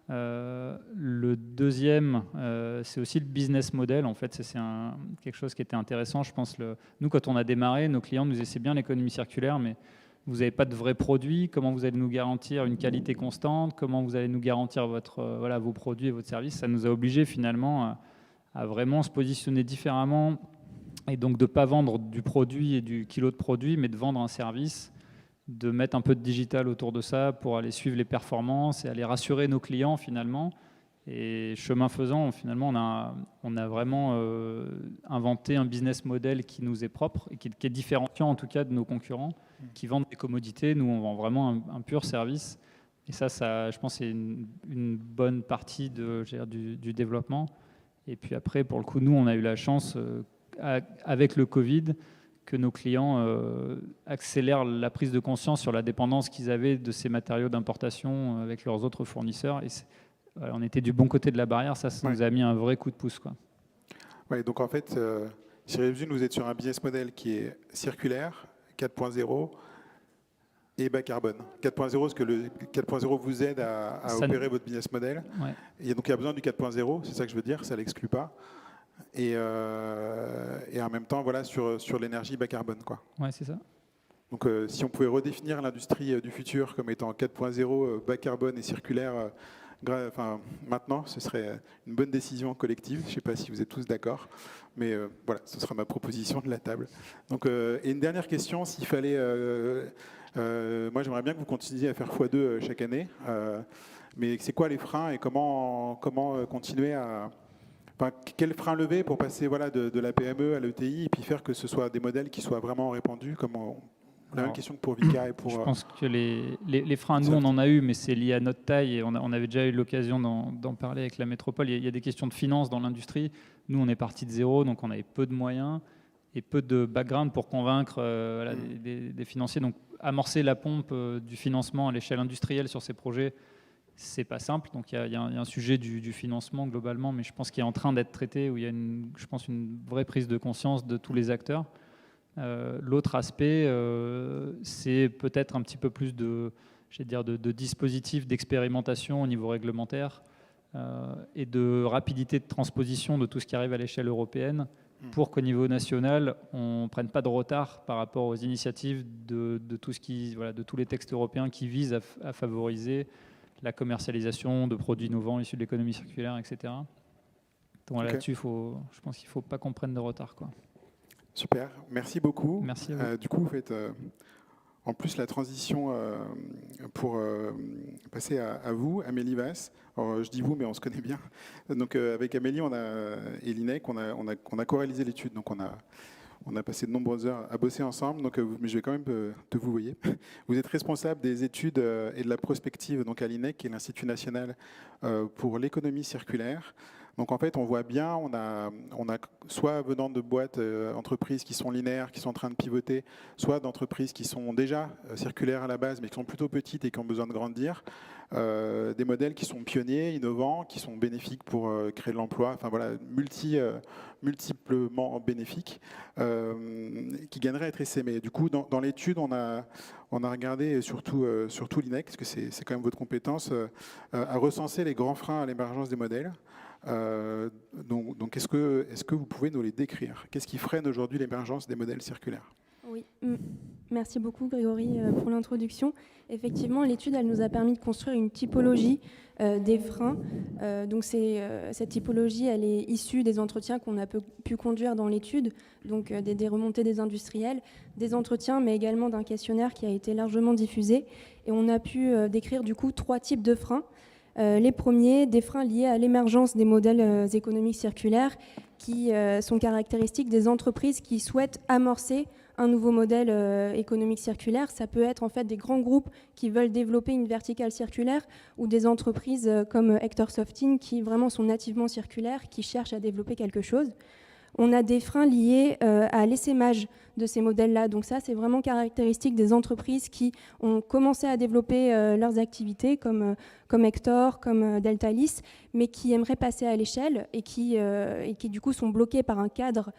Le deuxième, c'est aussi le business model. En fait, c'est quelque chose qui était intéressant. Je pense, nous, quand on a démarré, nos clients nous disaient c'est bien l'économie circulaire, mais vous n'avez pas de vrais produits. Comment vous allez nous garantir une qualité constante? Comment vous allez nous garantir vos produits et votre service? Ça nous a obligés finalement à vraiment se positionner différemment et donc de ne pas vendre du produit et du kilo de produit, mais de vendre un service, de mettre un peu de digital autour de ça pour aller suivre les performances et aller rassurer nos clients finalement. Et chemin faisant, finalement, on a vraiment inventé un business model qui nous est propre et qui est différenciant en tout cas de nos concurrents qui vendent des commodités. Nous, on vend vraiment un pur service. Et ça, je pense, c'est une bonne partie du développement. Et puis après, pour le coup, nous, on a eu la chance, avec le Covid, que nos clients accélèrent la prise de conscience sur la dépendance qu'ils avaient de ces matériaux d'importation avec leurs autres fournisseurs. Et voilà, on était du bon côté de la barrière, ça Ouais. nous a mis un vrai coup de pouce, quoi. Ouais, donc en fait, si je résume, vous êtes sur un business model qui est circulaire, 4.0 et bas carbone. 4.0, parce que le 4.0 vous aide à Ça opérer votre business model. Ouais. Et donc il y a besoin du 4.0, c'est ça que je veux dire, ça ne l'exclut pas. Et en même temps, voilà, sur l'énergie bas carbone, quoi. Ouais, c'est ça. Donc si on pouvait redéfinir l'industrie du futur comme étant 4.0, bas carbone et circulaire, maintenant, ce serait une bonne décision collective. Je ne sais pas si vous êtes tous d'accord, mais voilà, ce sera ma proposition de la table. Donc, et une dernière question, s'il fallait... moi, j'aimerais bien que vous continuiez à faire x2 chaque année, mais c'est quoi les freins et comment continuer à... Enfin, quel frein lever pour passer voilà, de la PME à l'ETI et puis faire que ce soit des modèles qui soient vraiment répandus la même question que pour Vika et pour... Je pense que les freins, nous, on en a eu, mais c'est lié à notre taille et on avait déjà eu l'occasion d'en parler avec la métropole. Il y a des questions de finances dans l'industrie. Nous, on est parti de zéro, donc on avait peu de moyens et peu de background pour convaincre voilà, des financiers. Donc, amorcer la pompe du financement à l'échelle industrielle sur ces projets, c'est pas simple. Donc, il y a un sujet du financement globalement, mais je pense qu'il est en train d'être traité, où il y a, je pense, une vraie prise de conscience de tous les acteurs. L'autre aspect, c'est peut-être un petit peu plus de dispositifs d'expérimentation au niveau réglementaire et de rapidité de transposition de tout ce qui arrive à l'échelle européenne pour qu'au niveau national, on ne prenne pas de retard par rapport aux initiatives de tous les textes européens qui visent à favoriser la commercialisation de produits innovants issus de l'économie circulaire, etc. Donc là-dessus, je pense qu'il ne faut pas qu'on prenne de retard, quoi. Super, merci beaucoup. Merci à vous. Du coup, vous faites en plus la transition pour passer à vous, Amélie Vasse. Alors, je dis vous, mais on se connaît bien. Donc, avec Amélie et l'INEC, on a co-réalisé l'étude. Donc, on a passé de nombreuses heures à bosser ensemble. Donc, mais je vais quand même te vous voyez. Vous êtes responsable des études et de la prospective donc à l'INEC, qui est l'Institut national pour l'économie circulaire. Donc en fait, on voit bien, on a soit venant de boîtes, entreprises qui sont linéaires, qui sont en train de pivoter, soit d'entreprises qui sont déjà circulaires à la base, mais qui sont plutôt petites et qui ont besoin de grandir. Des modèles qui sont pionniers, innovants, qui sont bénéfiques pour créer de l'emploi, enfin voilà, multiplement bénéfiques, qui gagneraient à être essaimés. Du coup, dans l'étude, on a regardé, surtout l'INEC, parce que c'est quand même votre compétence, à recenser les grands freins à l'émergence des modèles. Donc est-ce que vous pouvez nous les décrire? Qu'est-ce qui freine aujourd'hui l'émergence des modèles circulaires? Oui, merci beaucoup Grégory pour l'introduction. Effectivement, l'étude, elle nous a permis de construire une typologie des freins. Donc cette typologie, elle est issue des entretiens qu'on a pu conduire dans l'étude, donc des remontées des industriels, des entretiens, mais également d'un questionnaire qui a été largement diffusé. Et on a pu décrire du coup 3 types de freins. Les premiers, des freins liés à l'émergence des modèles économiques circulaires qui sont caractéristiques des entreprises qui souhaitent amorcer un nouveau modèle économique circulaire. Ça peut être en fait des grands groupes qui veulent développer une verticale circulaire ou des entreprises comme Hector Softing qui vraiment sont nativement circulaires, qui cherchent à développer quelque chose. On a des freins liés à l'essaimage de ces modèles-là. Donc ça, c'est vraiment caractéristique des entreprises qui ont commencé à développer leurs activités, comme Hector, comme Deltalis, mais qui aimeraient passer à l'échelle et qui du coup, sont bloqués par un cadre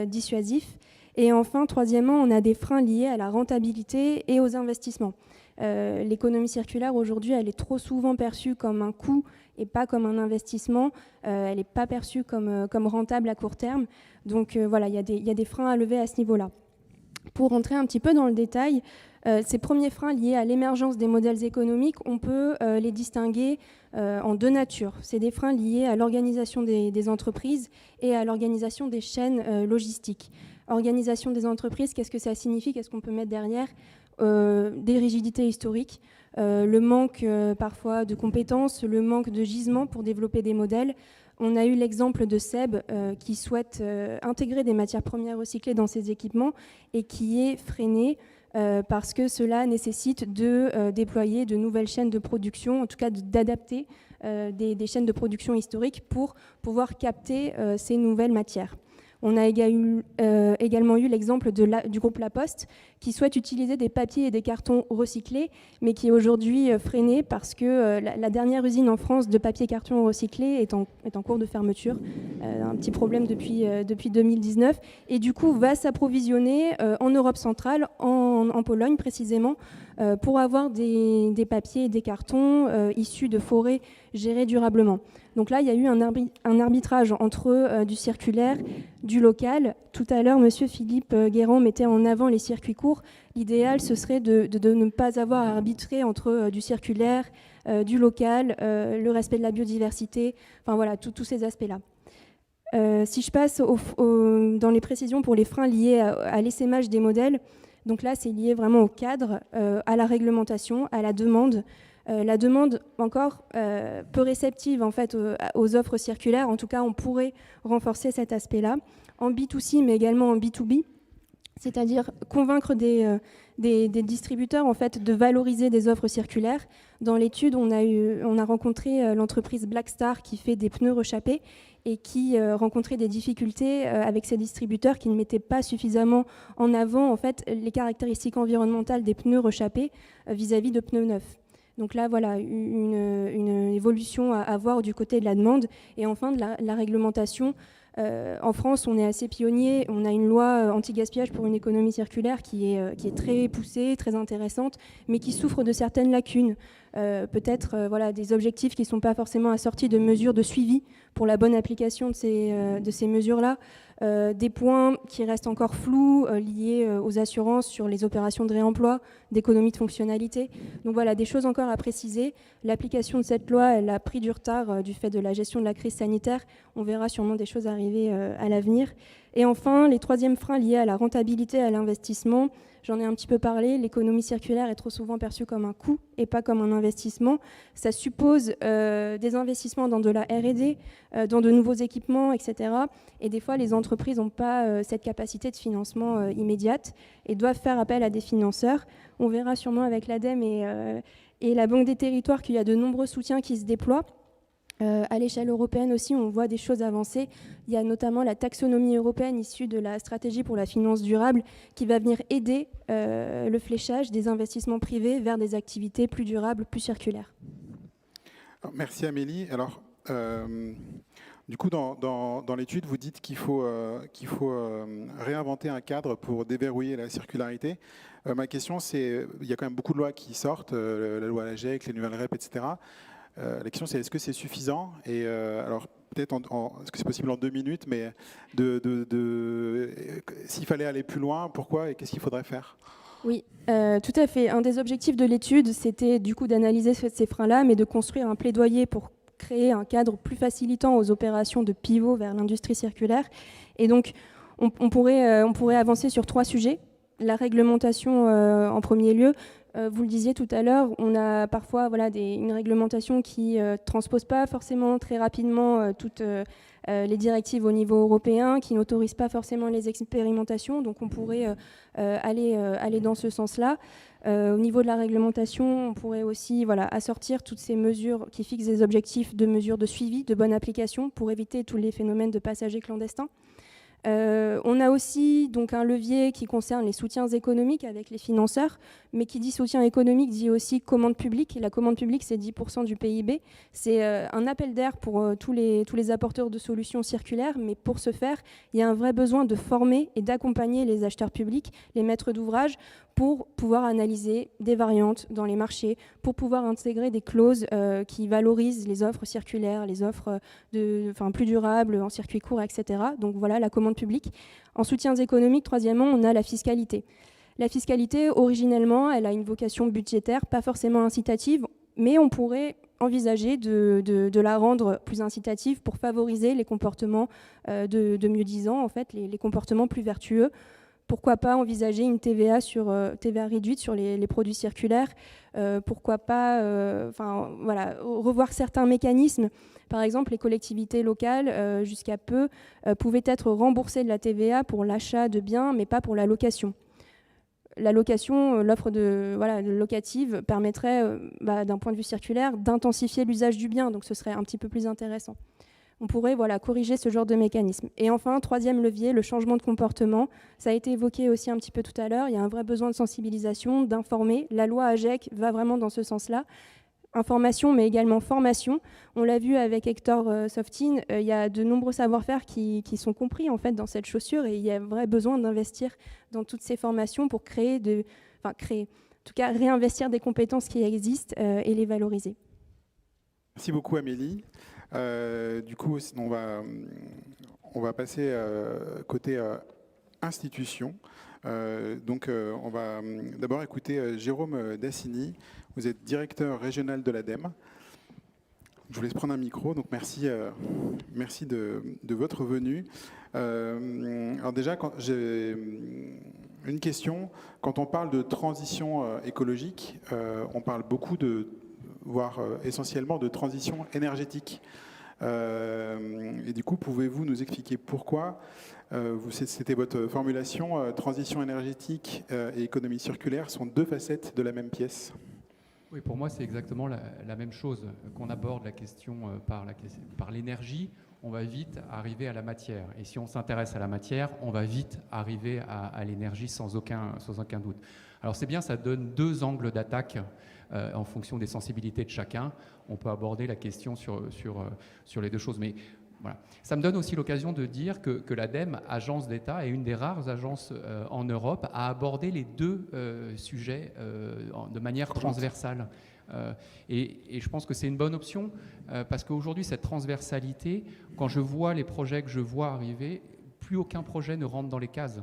dissuasif. Et enfin, troisièmement, on a des freins liés à la rentabilité et aux investissements. L'économie circulaire, aujourd'hui, elle est trop souvent perçue comme un coût et pas comme un investissement. Elle n'est pas perçue comme rentable à court terme. Donc voilà, il y a des freins à lever à ce niveau-là. Pour rentrer un petit peu dans le détail, ces premiers freins liés à l'émergence des modèles économiques, on peut les distinguer en 2 natures. C'est des freins liés à l'organisation des entreprises et à l'organisation des chaînes logistiques. Organisation des entreprises, qu'est-ce que ça signifie? Qu'est-ce qu'on peut mettre derrière? Des rigidités historiques, le manque parfois de compétences, le manque de gisements pour développer des modèles. On a eu l'exemple de Seb qui souhaite intégrer des matières premières recyclées dans ses équipements et qui est freiné parce que cela nécessite de déployer de nouvelles chaînes de production, en tout cas d'adapter des chaînes de production historiques pour pouvoir capter ces nouvelles matières. On a également eu l'exemple du groupe La Poste qui souhaite utiliser des papiers et des cartons recyclés, mais qui est aujourd'hui freiné parce que la dernière usine en France de papier et carton recyclés est en cours de fermeture. Un petit problème depuis 2019. Et du coup, va s'approvisionner en Europe centrale, en Pologne précisément, pour avoir des papiers et des cartons issus de forêts gérées durablement. Donc là, il y a eu un arbitrage entre du circulaire, du local. Tout à l'heure, monsieur Philippe Guérand mettait en avant les circuits courts. L'idéal, ce serait de ne pas avoir à arbitrer entre du circulaire, du local, le respect de la biodiversité, enfin voilà, tous ces aspects-là. Si je passe dans les précisions pour les freins liés à l'essaimage des modèles, donc là, c'est lié vraiment au cadre, à la réglementation, à la demande. La demande encore peu réceptive en fait aux offres circulaires. En tout cas, on pourrait renforcer cet aspect-là en B2C, mais également en B2B, c'est-à-dire convaincre des distributeurs en fait de valoriser des offres circulaires. Dans l'étude, on a rencontré l'entreprise Blackstar qui fait des pneus rechappés et qui rencontrait des difficultés avec ces distributeurs qui ne mettaient pas suffisamment en avant en fait les caractéristiques environnementales des pneus rechappés vis-à-vis de pneus neufs. Donc là, voilà, une évolution à voir du côté de la demande. Et enfin, de la réglementation. En France, on est assez pionnier. On a une loi anti-gaspillage pour une économie circulaire qui est très poussée, très intéressante, mais qui souffre de certaines lacunes. Peut-être voilà, des objectifs qui ne sont pas forcément assortis de mesures de suivi pour la bonne application de ces mesures-là. Des points qui restent encore flous liés aux assurances sur les opérations de réemploi, d'économie de fonctionnalité. Donc voilà, des choses encore à préciser. L'application de cette loi, elle a pris du retard du fait de la gestion de la crise sanitaire. On verra sûrement des choses arriver à l'avenir. Et enfin, les troisièmes freins liés à la rentabilité et à l'investissement. J'en ai un petit peu parlé, l'économie circulaire est trop souvent perçue comme un coût et pas comme un investissement. Ça suppose des investissements dans de la R&D, dans de nouveaux équipements, etc. Et des fois, les entreprises n'ont pas cette capacité de financement immédiate et doivent faire appel à des financeurs. On verra sûrement avec l'ADEME et la Banque des territoires qu'il y a de nombreux soutiens qui se déploient. À l'échelle européenne aussi, on voit des choses avancer. Il y a notamment la taxonomie européenne issue de la stratégie pour la finance durable qui va venir aider le fléchage des investissements privés vers des activités plus durables, plus circulaires. Merci Amélie. Alors, du coup, dans l'étude, vous dites qu'il faut réinventer un cadre pour déverrouiller la circularité. Ma question, c'est, il y a quand même beaucoup de lois qui sortent, la loi AGEC, les nouvelles REP, etc. La question, c'est est-ce que c'est suffisant? Et alors, peut-être, est-ce que c'est possible en 2 minutes, mais s'il fallait aller plus loin, pourquoi et qu'est-ce qu'il faudrait faire? Oui, tout à fait. Un des objectifs de l'étude, c'était du coup d'analyser ces freins-là, mais de construire un plaidoyer pour créer un cadre plus facilitant aux opérations de pivot vers l'industrie circulaire. Et donc, on pourrait avancer sur 3 sujets. La réglementation en premier lieu. Vous le disiez tout à l'heure, on a parfois une réglementation qui ne transpose pas forcément très rapidement toutes les directives au niveau européen, qui n'autorise pas forcément les expérimentations. Donc on pourrait aller dans ce sens-là. Au niveau de la réglementation, on pourrait aussi assortir toutes ces mesures qui fixent des objectifs de mesures de suivi, de bonne application, pour éviter tous les phénomènes de passagers clandestins. On a aussi donc un levier qui concerne les soutiens économiques avec les financeurs, mais qui dit soutien économique dit aussi commande publique. La commande publique, c'est 10% du PIB. C'est un appel d'air pour tous les apporteurs de solutions circulaires, mais pour ce faire, il y a un vrai besoin de former et d'accompagner les acheteurs publics, les maîtres d'ouvrage, pour pouvoir analyser des variantes dans les marchés, pour pouvoir intégrer des clauses qui valorisent les offres circulaires, les offres plus durables, en circuit court, etc. Donc voilà, la commande publique. En soutiens économiques, troisièmement, on a la fiscalité. La fiscalité, originellement, elle a une vocation budgétaire, pas forcément incitative, mais on pourrait envisager de la rendre plus incitative pour favoriser les comportements de mieux-disants, en fait, les comportements plus vertueux. Pourquoi pas envisager une TVA réduite sur les produits circulaires? Pourquoi pas revoir certains mécanismes? Par exemple, les collectivités locales, jusqu'à peu, pouvaient être remboursées de la TVA pour l'achat de biens, mais pas pour la location. La location, l'offre locative permettrait, d'un point de vue circulaire, d'intensifier l'usage du bien, donc ce serait un petit peu plus intéressant. on pourrait corriger ce genre de mécanisme. Et enfin, troisième levier, le changement de comportement. Ça a été évoqué aussi un petit peu tout à l'heure. Il y a un vrai besoin de sensibilisation, d'informer. La loi AGEC va vraiment dans ce sens-là. Information, mais également formation. On l'a vu avec Hector Softin, il y a de nombreux savoir-faire qui sont compris en fait dans cette chaussure, et il y a vrai besoin d'investir dans toutes ces formations pour en tout cas réinvestir des compétences qui existent et les valoriser. Merci beaucoup Amélie. Du coup, on va passer côté institution. On va d'abord écouter Jérôme Dassini. Vous êtes directeur régional de l'ADEME. Je vous laisse prendre un micro. Donc merci de votre venue. Alors déjà, j'ai une question. Quand on parle de transition écologique, on parle beaucoup voire essentiellement de transition énergétique. Et du coup, pouvez-vous nous expliquer pourquoi c'était votre formulation, transition énergétique et économie circulaire sont deux facettes de la même pièce? Oui, pour moi, c'est exactement la même chose. Qu'on aborde la question par l'énergie, on va vite arriver à la matière. Et si on s'intéresse à la matière, on va vite arriver à l'énergie sans aucun doute. Alors c'est bien, ça donne deux angles d'attaque en fonction des sensibilités de chacun. On peut aborder la question sur les deux choses. Mais voilà. Ça me donne aussi l'occasion de dire que l'ADEME, agence d'État, est une des rares agences en Europe à aborder les deux sujets de manière transversale. Et je pense que c'est une bonne option parce qu'aujourd'hui, cette transversalité, quand je vois les projets que je vois arriver, plus aucun projet ne rentre dans les cases.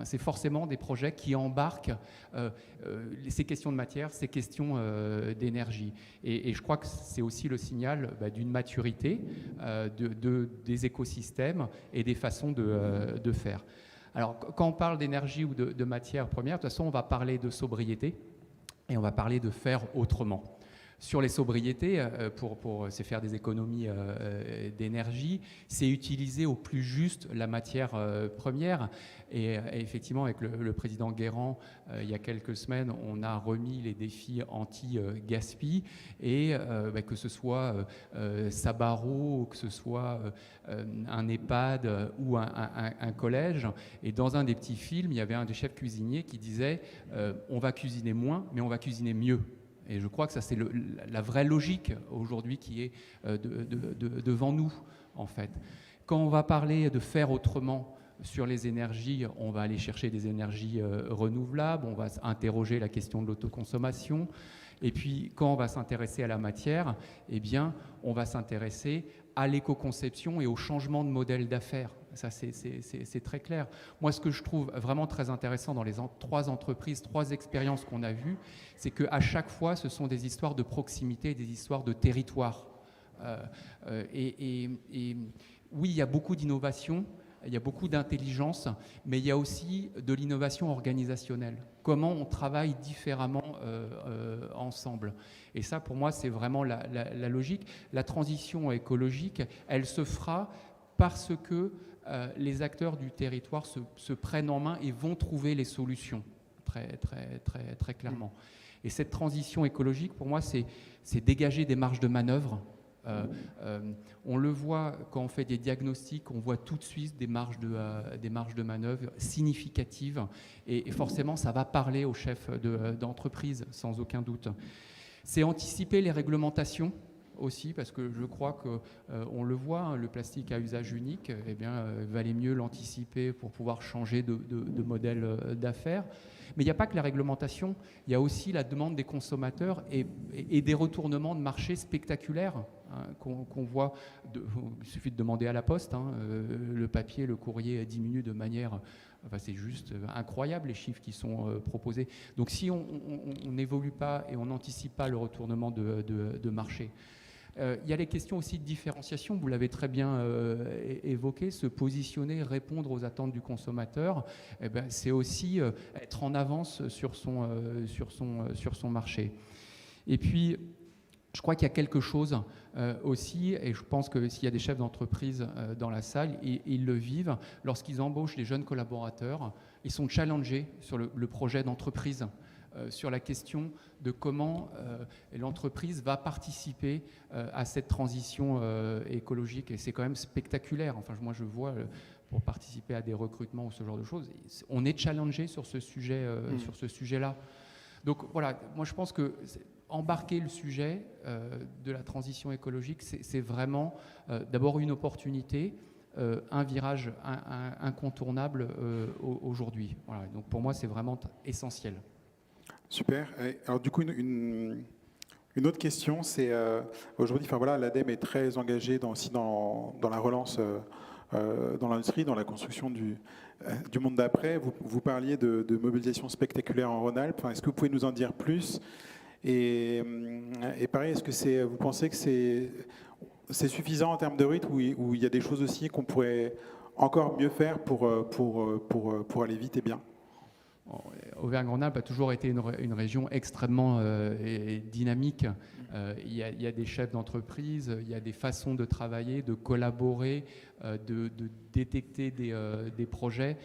C'est forcément des projets qui embarquent ces questions de matière, ces questions d'énergie. Et je crois que c'est aussi le signal d'une maturité des écosystèmes et des façons de faire. Alors, quand on parle d'énergie ou de matières premières, de toute façon, on va parler de sobriété et on va parler de faire autrement. Sur les sobriétés, c'est faire des économies d'énergie, c'est utiliser au plus juste la matière première. Et effectivement, avec le président Guérand, il y a quelques semaines, on a remis les défis anti-gaspi. Et que ce soit Sabaro, que ce soit un EHPAD ou un collège. Et dans un des petits films, il y avait un des chefs cuisiniers qui disait on va cuisiner moins, mais on va cuisiner mieux. Et je crois que ça, c'est la vraie logique aujourd'hui qui est devant nous, en fait. Quand on va parler de faire autrement sur les énergies, on va aller chercher des énergies renouvelables, on va interroger la question de l'autoconsommation. Et puis, quand on va s'intéresser à la matière, eh bien, on va s'intéresser à l'éco-conception et au changement de modèle d'affaires. Ça, c'est très clair. Moi, ce que je trouve vraiment très intéressant dans les trois entreprises, trois expériences qu'on a vues, c'est qu'à chaque fois, ce sont des histoires de proximité, des histoires de territoire. Oui, il y a beaucoup d'innovation, il y a beaucoup d'intelligence, mais il y a aussi de l'innovation organisationnelle. Comment on travaille différemment ensemble. Et ça, pour moi, c'est vraiment la logique. La transition écologique, elle se fera parce que les acteurs du territoire se prennent en main et vont trouver les solutions, très clairement. Et cette transition écologique, pour moi, c'est dégager des marges de manœuvre. On le voit quand on fait des diagnostics, on voit tout de suite des marges de manœuvre significatives. Et forcément, ça va parler aux chefs d'entreprise, sans aucun doute. C'est anticiper les réglementations aussi, parce que je crois qu'on le voit, le plastique à usage unique, eh bien, valait mieux l'anticiper pour pouvoir changer de modèle d'affaires. Mais il n'y a pas que la réglementation, il y a aussi la demande des consommateurs et des retournements de marché spectaculaires qu'on voit. Il suffit de demander à la Poste, le papier, le courrier diminue de manière... Enfin, c'est juste incroyable les chiffres qui sont proposés. Donc si on n'évolue pas et on n'anticipe pas le retournement de marché, il y a les questions aussi de différenciation, vous l'avez très bien évoqué, se positionner, répondre aux attentes du consommateur, eh ben, c'est aussi être en avance sur son marché. Et puis, je crois qu'il y a quelque chose aussi, et je pense que s'il y a des chefs d'entreprise dans la salle, ils le vivent, lorsqu'ils embauchent les jeunes collaborateurs, ils sont challengés sur le projet d'entreprise. sur la question de comment l'entreprise va participer à cette transition écologique. Et c'est quand même spectaculaire. Enfin, moi, je vois, pour participer à des recrutements ou ce genre de choses, on est challengé sur ce sujet-là. Donc voilà, moi je pense que embarquer le sujet de la transition écologique, c'est vraiment d'abord une opportunité, un virage incontournable aujourd'hui. Voilà, donc pour moi, c'est vraiment essentiel. Super. Alors du coup, une autre question, c'est aujourd'hui, l'ADEME est très engagée aussi dans la relance dans l'industrie, dans la construction du monde d'après. Vous parliez de mobilisation spectaculaire en Rhône-Alpes. Est-ce que vous pouvez nous en dire plus ? Et pareil, est-ce que vous pensez que c'est suffisant en termes de rythme ou il y a des choses aussi qu'on pourrait encore mieux faire pour aller vite et bien ? Auvergne-Rhône-Alpes a toujours été une région extrêmement dynamique. Il y a des chefs d'entreprise, il y a des façons de travailler, de collaborer, de détecter des projets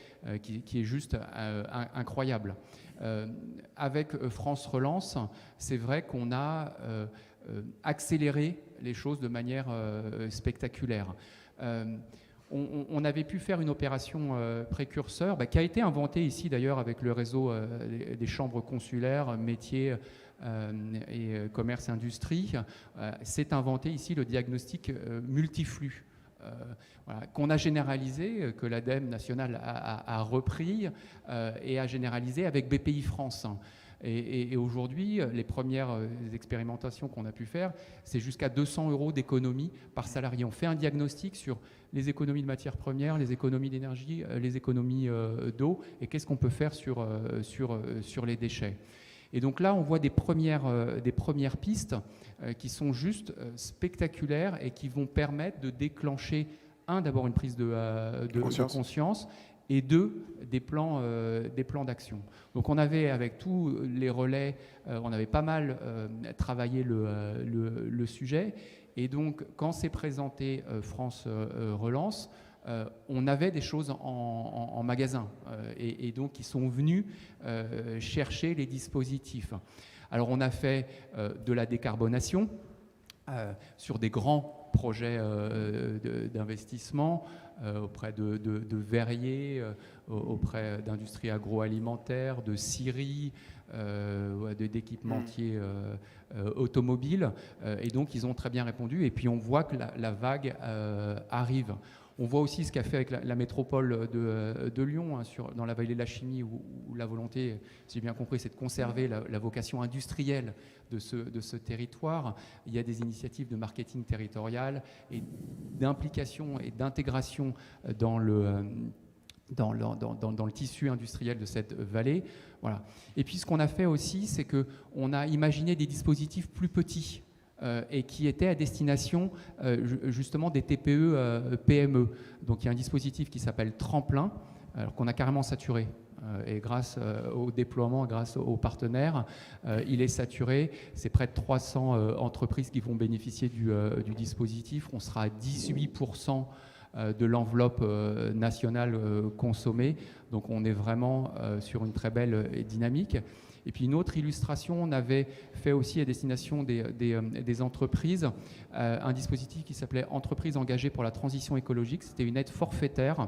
qui est juste incroyable. Avec France Relance, c'est vrai qu'on a accéléré les choses de manière spectaculaire. On avait pu faire une opération précurseur qui a été inventée ici d'ailleurs avec le réseau des chambres consulaires, métiers et commerce et industrie. C'est inventé ici le diagnostic multiflux. Qu'on a généralisé, que l'ADEME nationale a repris et a généralisé avec BPI France. Et aujourd'hui, les premières expérimentations qu'on a pu faire, c'est jusqu'à 200 € d'économie par salarié. On fait un diagnostic sur les économies de matières premières, les économies d'énergie, les économies d'eau, et qu'est-ce qu'on peut faire sur les déchets. Et donc là, on voit des premières pistes qui sont juste spectaculaires et qui vont permettre de déclencher, d'abord une prise de conscience, et deux, des plans d'action. Donc on avait, avec tous les relais, on avait pas mal travaillé le sujet. Et donc, quand s'est présenté France Relance, on avait des choses en magasin. Et donc, ils sont venus chercher les dispositifs. Alors, on a fait de la décarbonation sur des grands projets d'investissement auprès de verriers, auprès d'industries agroalimentaires, de scieries, d'équipementiers automobiles. Et donc, ils ont très bien répondu. Et puis, on voit que la vague arrive. On voit aussi ce qu'a fait avec la métropole de Lyon, dans la vallée de la Chimie, où la volonté, si j'ai bien compris, c'est de conserver la vocation industrielle de ce territoire. Il y a des initiatives de marketing territorial et d'implication et d'intégration dans le tissu industriel de cette vallée. Voilà. Et puis ce qu'on a fait aussi, c'est qu'on a imaginé des dispositifs plus petits et qui étaient à destination justement des TPE, PME. Donc il y a un dispositif qui s'appelle Tremplin, alors qu'on a carrément saturé. Et grâce au déploiement, grâce aux partenaires, il est saturé. C'est près de 300 entreprises qui vont bénéficier du dispositif. On sera à 18% de l'enveloppe nationale consommée. Donc on est vraiment sur une très belle dynamique. Et puis une autre illustration, on avait fait aussi à destination des entreprises un dispositif qui s'appelait Entreprises engagées pour la transition écologique. C'était une aide forfaitaire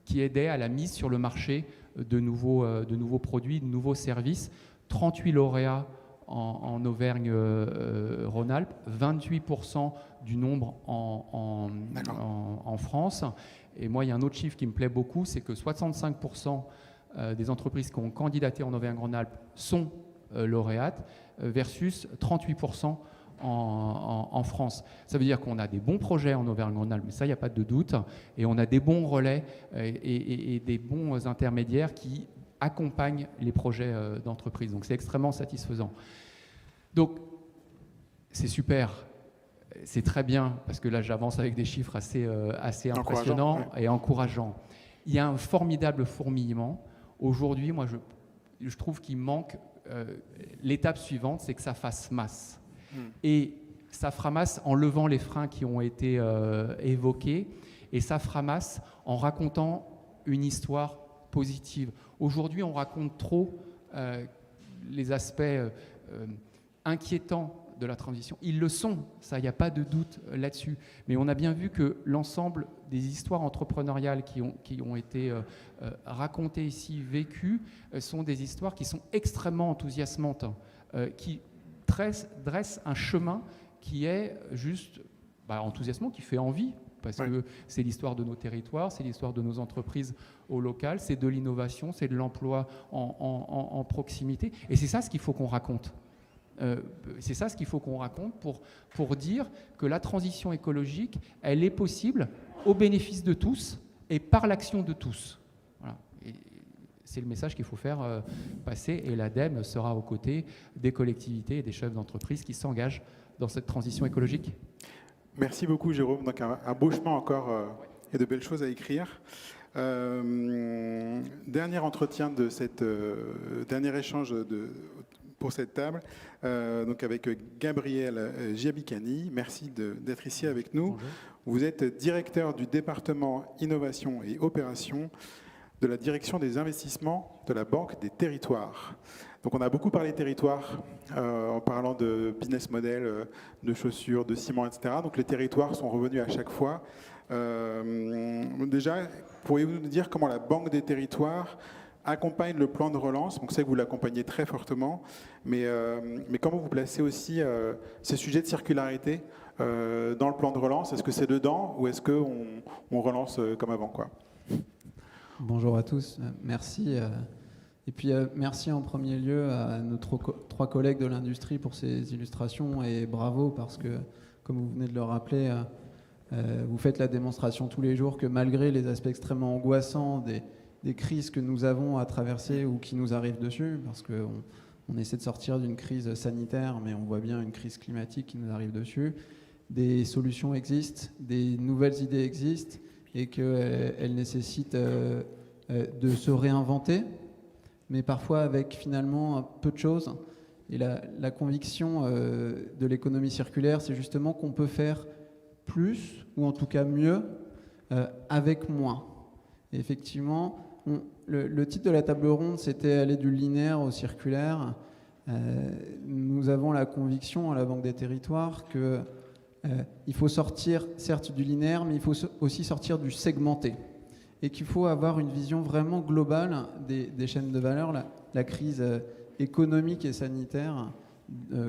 qui aidait à la mise sur le marché de nouveaux produits, de nouveaux services. 38 lauréats en Auvergne-Rhône-Alpes, 28% du nombre en France. Et moi, il y a un autre chiffre qui me plaît beaucoup, c'est que 65% des entreprises qui ont candidaté en Auvergne-Rhône-Alpes sont lauréates versus 38% en France. Ça veut dire qu'on a des bons projets en Auvergne-Rhône-Alpes, mais ça, il n'y a pas de doute. Et on a des bons relais et des bons intermédiaires qui accompagnent les projets d'entreprise. Donc, c'est extrêmement satisfaisant. Donc, c'est super. C'est très bien, parce que là, j'avance avec des chiffres assez impressionnants et encourageants. Il y a un formidable fourmillement. Aujourd'hui, moi, je trouve qu'il manque l'étape suivante, c'est que ça fasse masse. Et ça fera masse en levant les freins qui ont été évoqués, et ça fera masse en racontant une histoire positive. Aujourd'hui, on raconte trop les aspects inquiétants de la transition. Ils le sont, ça, il n'y a pas de doute là-dessus. Mais on a bien vu que l'ensemble des histoires entrepreneuriales qui ont été racontées ici, vécues, sont des histoires qui sont extrêmement enthousiasmantes, qui dressent un chemin qui est juste enthousiasmant, qui fait envie, parce que c'est l'histoire de nos territoires, c'est l'histoire de nos entreprises au local, c'est de l'innovation, c'est de l'emploi en proximité. Et c'est ça ce qu'il faut qu'on raconte. C'est ça ce qu'il faut qu'on raconte pour dire que la transition écologique, elle est possible au bénéfice de tous et par l'action de tous. Voilà. Et c'est le message qu'il faut faire passer, et l'ADEME sera aux côtés des collectivités et des chefs d'entreprise qui s'engagent dans cette transition écologique. Merci beaucoup, Jérôme. Donc un beau chemin encore et de belles choses à écrire. Dernier entretien de cette dernier échange pour cette table, donc avec Gabriel Giabicani. Merci d'être ici avec nous. Bonjour. Vous êtes directeur du département Innovation et Opération de la direction des investissements de la Banque des Territoires. Donc on a beaucoup parlé territoires en parlant de business model, de chaussures, de ciment, etc. Donc les territoires sont revenus à chaque fois. Déjà, pourriez-vous nous dire comment la Banque des Territoires accompagne le plan de relance? On sait que vous l'accompagnez très fortement, mais comment vous placez aussi ces sujets de circularité dans le plan de relance? Est-ce que c'est dedans ou est-ce qu'on relance comme avant, quoi? Bonjour à tous, merci. Et puis merci en premier lieu à nos trois collègues de l'industrie pour ces illustrations, et bravo parce que, comme vous venez de le rappeler, vous faites la démonstration tous les jours que malgré les aspects extrêmement angoissants des crises que nous avons à traverser ou qui nous arrivent dessus, parce qu'on essaie de sortir d'une crise sanitaire, mais on voit bien une crise climatique qui nous arrive dessus, des solutions existent, des nouvelles idées existent, et qu'elles nécessitent de se réinventer, mais parfois avec finalement peu de choses. Et la conviction de l'économie circulaire, c'est justement qu'on peut faire plus, ou en tout cas mieux, avec moins. Et effectivement, le titre de la table ronde, c'était aller du linéaire au circulaire. Nous avons la conviction à la Banque des Territoires que il faut sortir certes du linéaire, mais il faut aussi sortir du segmenté. Et qu'il faut avoir une vision vraiment globale des chaînes de valeur. La crise économique et sanitaire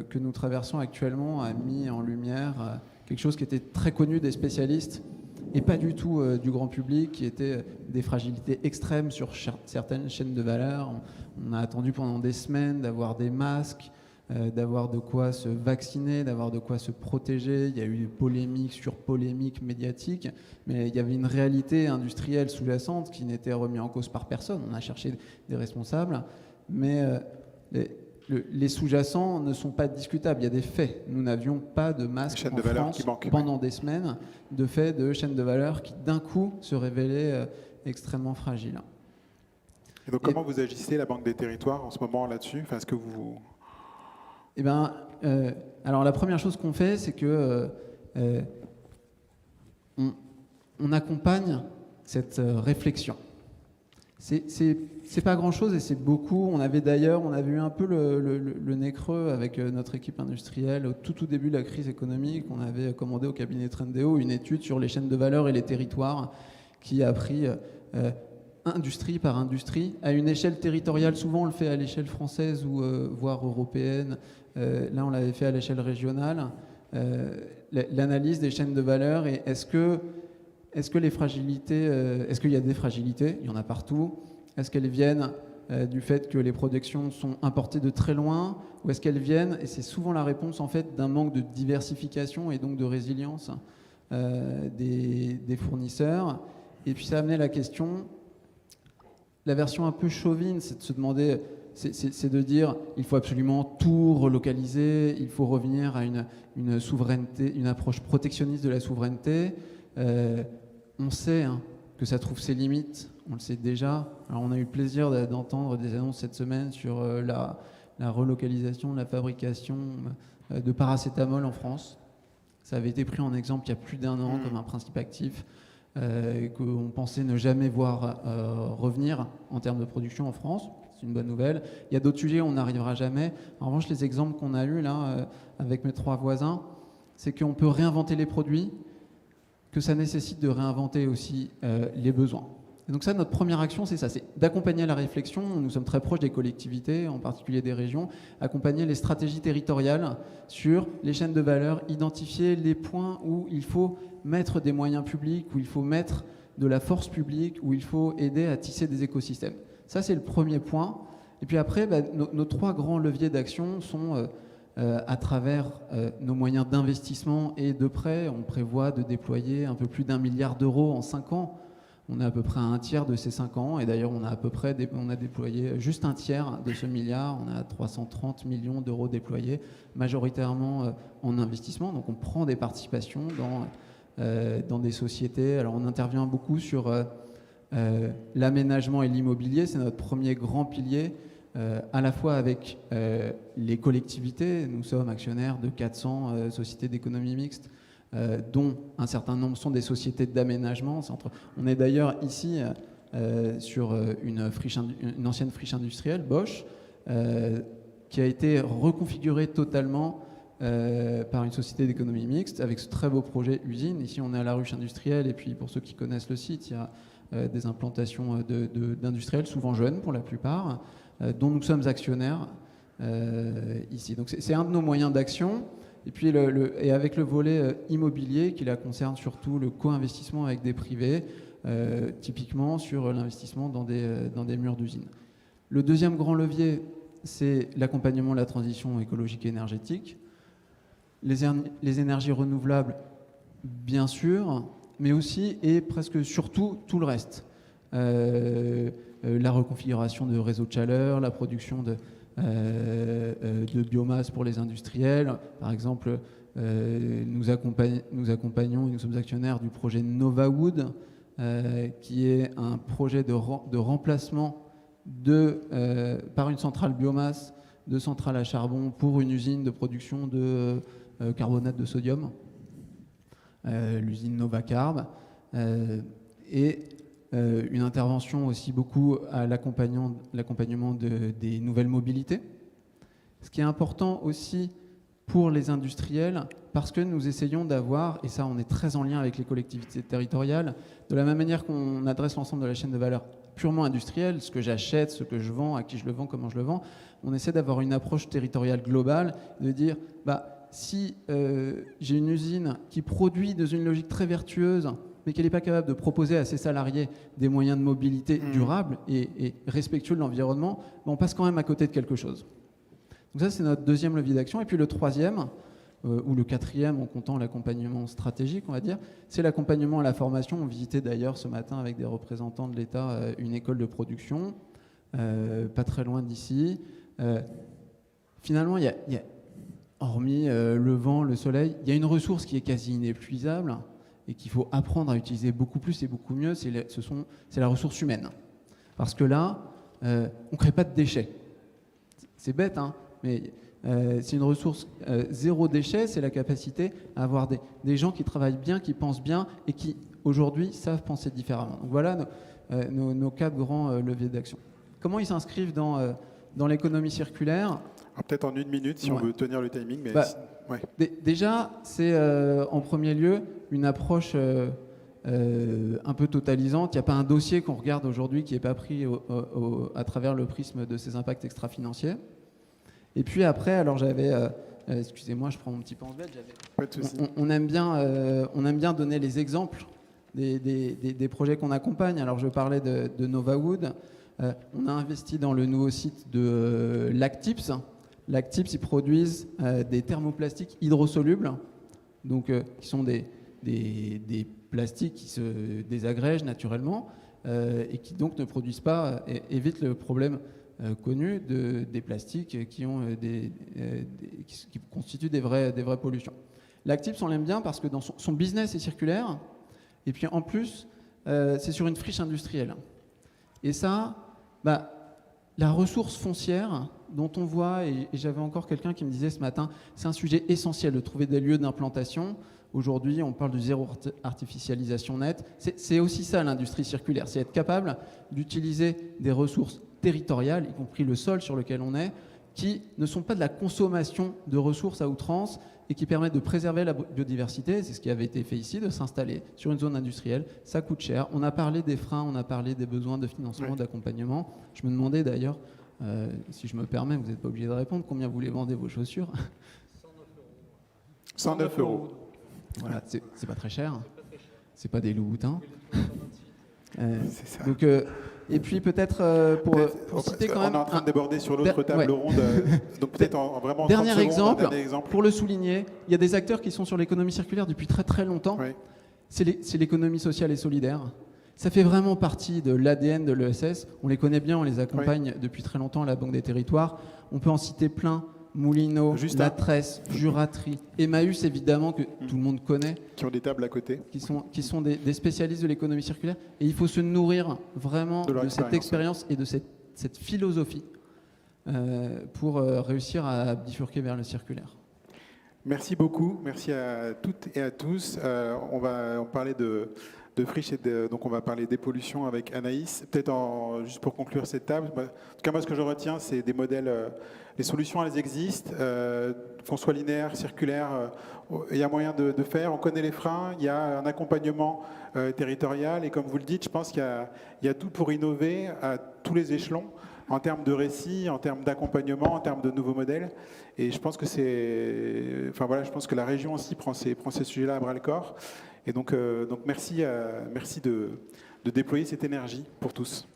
que nous traversons actuellement a mis en lumière quelque chose qui était très connu des spécialistes et pas du tout du grand public, qui était des fragilités extrêmes sur certaines chaînes de valeur. On a attendu pendant des semaines d'avoir des masques, d'avoir de quoi se vacciner, d'avoir de quoi se protéger. Il y a eu polémique sur polémique médiatique, mais il y avait une réalité industrielle sous-jacente qui n'était remise en cause par personne. On a cherché des responsables, mais les sous-jacents ne sont pas discutables. Il y a des faits. Nous n'avions pas de masques en France pendant des semaines, de faits de chaînes de valeur qui d'un coup se révélaient extrêmement fragiles. Et donc comment vous agissez, la Banque des Territoires, en ce moment là-dessus? Enfin, est-ce que vous... Eh ben, alors la première chose qu'on fait, c'est que on accompagne cette réflexion. C'est pas grand-chose et c'est beaucoup. On avait eu un peu le nez creux avec notre équipe industrielle au tout début de la crise économique. On avait commandé au cabinet Trendéo une étude sur les chaînes de valeur et les territoires qui a pris industrie par industrie, à une échelle territoriale. Souvent, on le fait à l'échelle française ou voire européenne. Là, on l'avait fait à l'échelle régionale. L'analyse des chaînes de valeur et est-ce que les fragilités, est-ce qu'il y a des fragilités? Il y en a partout. Est-ce qu'elles viennent du fait que les productions sont importées de très loin, ou est-ce qu'elles viennent, et c'est souvent la réponse en fait, d'un manque de diversification et donc de résilience des fournisseurs. Et puis ça a amené la question, la version un peu chauvine, c'est de se demander, c'est de dire il faut absolument tout relocaliser, il faut revenir à une souveraineté, une approche protectionniste de la souveraineté. On sait que ça trouve ses limites, on le sait déjà. Alors on a eu le plaisir d'entendre des annonces cette semaine sur la relocalisation de la fabrication de paracétamol en France. Ça avait été pris en exemple il y a plus d'1 an comme un principe actif qu'on pensait ne jamais voir revenir en termes de production en France. c'est une bonne nouvelle. Il y a d'autres sujets où on n'arrivera jamais. En revanche, les exemples qu'on a eus là, avec mes 3 voisins, c'est qu'on peut réinventer les produits, que ça nécessite de réinventer aussi les besoins. Et donc ça, notre première action, c'est ça, c'est d'accompagner la réflexion. Nous sommes très proches des collectivités, en particulier des régions, accompagner les stratégies territoriales sur les chaînes de valeur, identifier les points où il faut mettre des moyens publics, où il faut mettre de la force publique, où il faut aider à tisser des écosystèmes. Ça, c'est le premier point. Et puis après, nos 3 grands leviers d'action sont à travers nos moyens d'investissement et de prêt. On prévoit de déployer un peu plus d'1 milliard d'euros en 5 ans. On est à peu près à un tiers de ces 5 ans. Et d'ailleurs, on a déployé juste un tiers de ce milliard. On a 330 millions d'euros déployés, majoritairement en investissement. Donc on prend des participations dans des sociétés. Alors on intervient beaucoup sur l'aménagement et l'immobilier. C'est notre premier grand pilier. À la fois avec les collectivités, nous sommes actionnaires de 400 sociétés d'économie mixte, dont un certain nombre sont des sociétés d'aménagement. On est d'ailleurs ici sur une ancienne friche industrielle, Bosch, qui a été reconfigurée totalement par une société d'économie mixte avec ce très beau projet usine. Ici, on est à la ruche industrielle, et puis pour ceux qui connaissent le site, il y a des implantations d'industriels, souvent jeunes pour la plupart, dont nous sommes actionnaires ici. Donc c'est un de nos moyens d'action. Et puis et avec le volet immobilier qui là concerne surtout le co-investissement avec des privés, typiquement sur l'investissement dans des murs d'usine. Le deuxième grand levier, c'est l'accompagnement de la transition écologique et énergétique. Les énergies renouvelables, bien sûr, mais aussi et presque surtout tout le reste. La reconfiguration de réseaux de chaleur, la production de biomasse pour les industriels. Par exemple, nous accompagnons et nous sommes actionnaires du projet Novawood, qui est un projet de remplacement par une centrale biomasse de centrale à charbon pour une usine de production de carbonate de sodium, l'usine Novacarb, et une intervention aussi beaucoup à l'accompagnement des nouvelles mobilités. Ce qui est important aussi pour les industriels, parce que nous essayons d'avoir, et ça on est très en lien avec les collectivités territoriales, de la même manière qu'on adresse l'ensemble de la chaîne de valeur purement industrielle, ce que j'achète, ce que je vends, à qui je le vends, comment je le vends, on essaie d'avoir une approche territoriale globale, de dire, si j'ai une usine qui produit dans une logique très vertueuse, mais qu'elle n'est pas capable de proposer à ses salariés des moyens de mobilité durables et respectueux de l'environnement, on passe quand même à côté de quelque chose. Donc ça, c'est notre deuxième levier d'action. Et puis le troisième, ou le quatrième en comptant l'accompagnement stratégique, on va dire, c'est l'accompagnement à la formation. On visitait d'ailleurs ce matin avec des représentants de l'État une école de production, pas très loin d'ici. Finalement, hormis le vent, le soleil, il y a une ressource qui est quasi inépuisable et qu'il faut apprendre à utiliser beaucoup plus et beaucoup mieux, c'est la ressource humaine. Parce que là, on ne crée pas de déchets. C'est bête, hein, mais c'est une ressource zéro déchet, c'est la capacité à avoir des gens qui travaillent bien, qui pensent bien et qui, aujourd'hui, savent penser différemment. Donc voilà nos 4 grands leviers d'action. Comment ils s'inscrivent dans l'économie circulaire ? Peut-être en 1 minute, si on veut tenir le timing. Mais ouais. Déjà, c'est en premier lieu une approche un peu totalisante. Il n'y a pas un dossier qu'on regarde aujourd'hui qui n'est pas pris à travers le prisme de ses impacts extra-financiers. Et puis après, alors j'avais... excusez-moi, je prends mon petit pamphlet. Pas de souci. On aime bien donner les exemples des projets qu'on accompagne. Alors je parlais de Novawood. On a investi dans le nouveau site de Lactips. Lactips, ils produisent des thermoplastiques hydrosolubles, donc qui sont des plastiques qui se désagrègent naturellement et qui donc ne produisent pas, évitent le problème connu des plastiques qui constituent des vraies pollutions. Lactips, on l'aime bien parce que dans son business est circulaire, et puis en plus, c'est sur une friche industrielle. Et ça, la ressource foncière dont on voit, et j'avais encore quelqu'un qui me disait ce matin, c'est un sujet essentiel de trouver des lieux d'implantation. Aujourd'hui, on parle de zéro artificialisation nette. C'est aussi ça l'industrie circulaire, c'est être capable d'utiliser des ressources territoriales, y compris le sol sur lequel on est, qui ne sont pas de la consommation de ressources à outrance et qui permettent de préserver la biodiversité. C'est ce qui avait été fait ici, de s'installer sur une zone industrielle. Ça coûte cher. On a parlé des freins, on a parlé des besoins de financement, Oui. d'accompagnement. Je me demandais d'ailleurs, si je me permets, vous n'êtes pas obligé de répondre, combien vous les vendez vos chaussures? 109 euros. Voilà, c'est pas très cher. C'est pas des Louboutins. C'est ça. Donc, et puis peut-être pour citer quand on même... est en train de déborder sur l'autre table ronde. Donc peut-être vraiment en 30 Dernier secondes, exemple, un dernier exemple. pour le souligner, il y a des acteurs qui sont sur l'économie circulaire depuis très très longtemps. Oui. C'est l'économie sociale et solidaire. Ça fait vraiment partie de l'ADN de l'ESS. On les connaît bien, on les accompagne depuis très longtemps à la Banque des Territoires. On peut en citer plein. Moulineau, Juste La Tresse, Juraterie, Emmaüs évidemment que tout le monde connaît, Qui ont des tables à côté. qui sont des spécialistes de l'économie circulaire. Et il faut se nourrir vraiment De leur de cette expérience, expérience et de cette philosophie pour réussir à bifurquer vers le circulaire. Merci beaucoup. Merci à toutes et à tous. On va parler de friche et donc on va parler dépollution avec Anaïs. Peut-être juste pour conclure cette table. En tout cas, moi, ce que je retiens, c'est des modèles. Les solutions, elles existent. Qu'on soit linéaire, circulaire, il y a moyen de faire. On connaît les freins. Il y a un accompagnement territorial. Et comme vous le dites, je pense qu'il y a tout pour innover à tous les échelons, en termes de récit, en termes d'accompagnement, en termes de nouveaux modèles. Et je pense que je pense que la région aussi prend ces sujets-là à bras le corps. Et donc merci de déployer cette énergie pour tous.